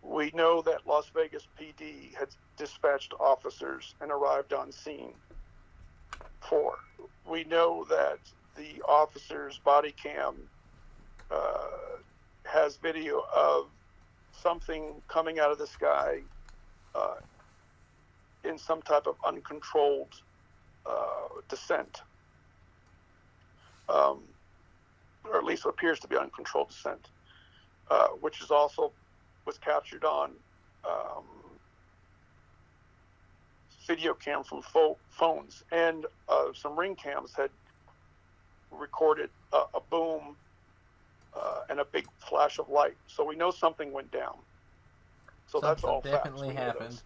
we know that Las Vegas PD had dispatched officers and arrived on scene. 4, we know that the officer's body cam has video of something coming out of the sky in some type of uncontrolled descent. or at least appears to be uncontrolled descent, which is also was captured on video cam from phones, and some ring cams had recorded a boom and a big flash of light. So we know something went down. So that's all definitely facts. happened.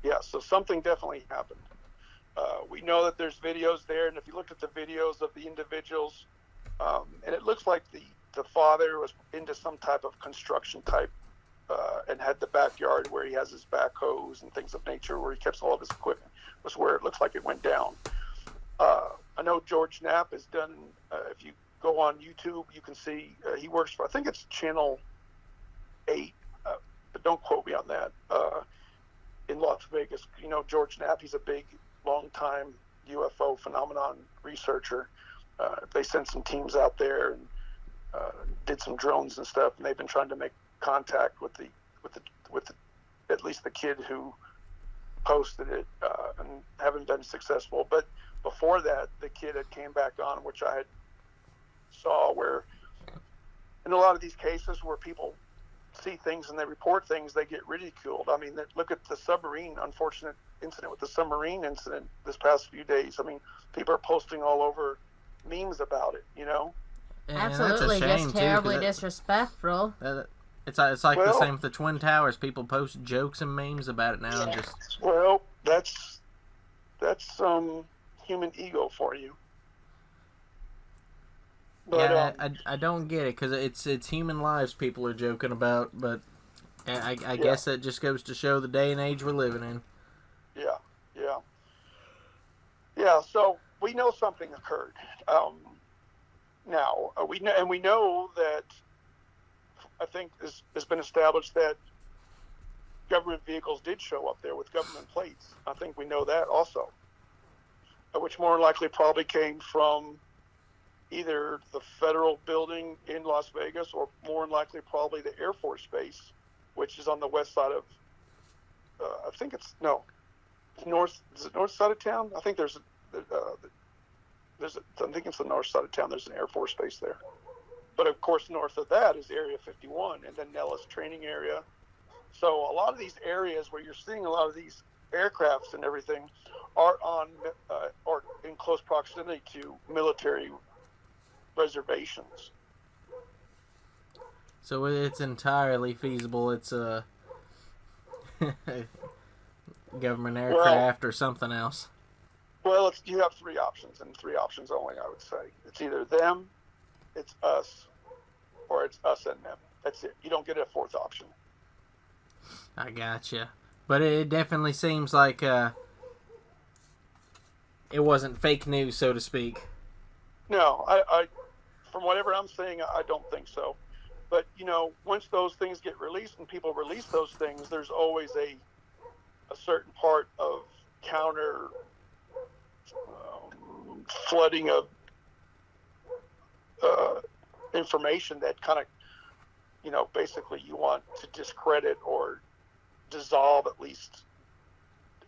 Yeah, so something definitely happened. We know that there's videos there, and if you look at the videos of the individuals, and it looks like the father was into some type of construction type, and had the backyard where he has his backhoes and things of nature, where he keeps all of his equipment, was where it looks like it went down. I know George Knapp has done, if you go on YouTube, you can see he works for, I think it's Channel 8, but don't quote me on that, in Las Vegas. You know, George Knapp, he's a big, long-time UFO phenomenon researcher. They sent some teams out there and did some drones and stuff, and they've been trying to make contact with the at least the kid who posted it, and haven't been successful. But before that, the kid had came back on, which I had saw where in a lot of these cases where people see things and they report things, they get ridiculed. I mean, look at the submarine, unfortunate incident with the submarine incident this past few days. I mean, people are posting all over memes about it, you know? And Absolutely, that's a shame, just too, terribly 'cause disrespectful. It's like the same with the Twin Towers. People post jokes and memes about it now. And just Well, that's human ego for you. But, yeah, I don't get it, because it's human lives people are joking about, but I guess that just goes to show the day and age we're living in. Yeah, so we know something occurred. Now, we know that, I think it's been established that government vehicles did show up there with government plates. I think we know that also, which more likely probably came from either the federal building in Las Vegas, or more than likely probably the Air Force Base, which is on the west side of, I think it's north. Is it north side of town? I think I think it's the north side of town. There's an Air Force Base there. But of course, north of that is Area 51, and then Nellis Training Area. So a lot of these areas where you're seeing a lot of these aircrafts and everything are on or in close proximity to military reservations. So it's entirely feasible. It's a government aircraft or something else. Well, you have three options, and three options only, I would say. It's either them, it's us, or it's us and them. That's it. You don't get a fourth option. I gotcha. But it definitely seems like it wasn't fake news, so to speak. No, I from whatever I'm saying, I don't think so. But, you know, once those things get released and people release those things, there's always a certain part of counter flooding of information that kind of, you know, basically you want to discredit or dissolve at least,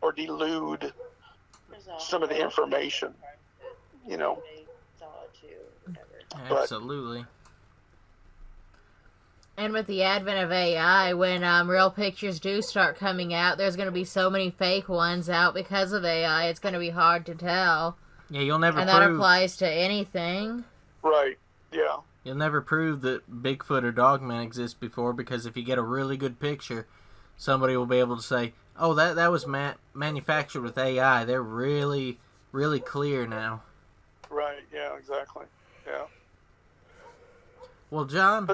or delude some of the information, you know. Absolutely. And with the advent of AI, when real pictures do start coming out, there's going to be so many fake ones out because of AI, it's going to be hard to tell. Yeah, you'll never and prove... that applies to anything. Right, yeah. You'll never prove that Bigfoot or Dogman exist before, because if you get a really good picture, somebody will be able to say, oh, that was manufactured with AI. They're really, really clear now. Right, yeah, exactly, yeah. Well, John,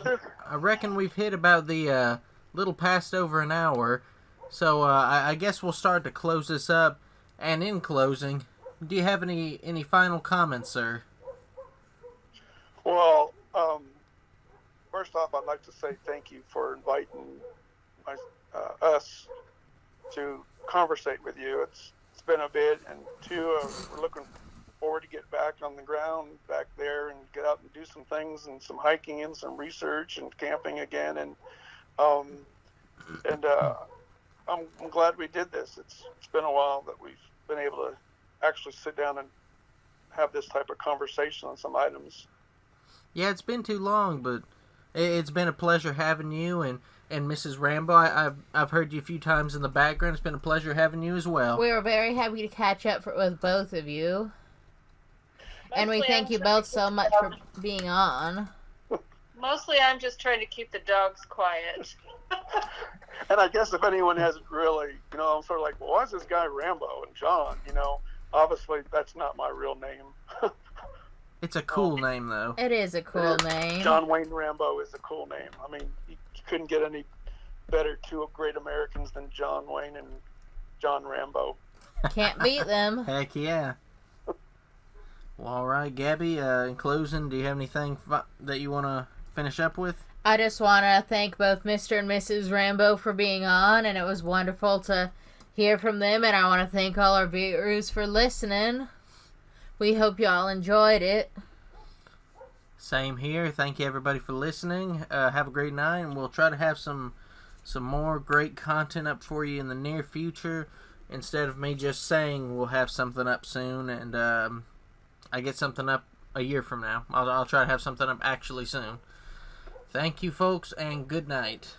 I reckon we've hit about the little past over an hour, so I guess we'll start to close this up. And in closing, do you have any final comments, sir? Well, first off, I'd like to say thank you for inviting us to conversate with you. It's been a bit, and two, we're looking forward to get back on the ground back there and get out and do some things and some hiking and some research and camping again. And I'm glad we did this. It's been a while that we've been able to actually sit down and have this type of conversation on some items. Yeah, it's been too long, but it's been a pleasure having you and Mrs. Rambo. I've heard you a few times in the background. It's been a pleasure having you as well. We were very happy to catch up with both of you. And we Mostly thank I'm you trying both to so keep much the for dogs- being on. Mostly I'm just trying to keep the dogs quiet. And I guess if anyone hasn't really, I'm sort of like, well, why is this guy Rambo and John? Obviously that's not my real name. It's a cool name, though. It is a cool name. John Wayne Rambo is a cool name. I mean, you couldn't get any better two great Americans than John Wayne and John Rambo. Can't beat them. Heck yeah. Well, all right, Gabby, in closing, do you have anything that you want to finish up with? I just want to thank both Mr. and Mrs. Rambo for being on, and it was wonderful to hear from them, and I want to thank all our viewers for listening. We hope you all enjoyed it. Same here. Thank you, everybody, for listening. Have a great night, and we'll try to have some more great content up for you in the near future. Instead of me just saying we'll have something up soon, and I get something up a year from now. I'll try to have something up actually soon. Thank you, folks, and good night.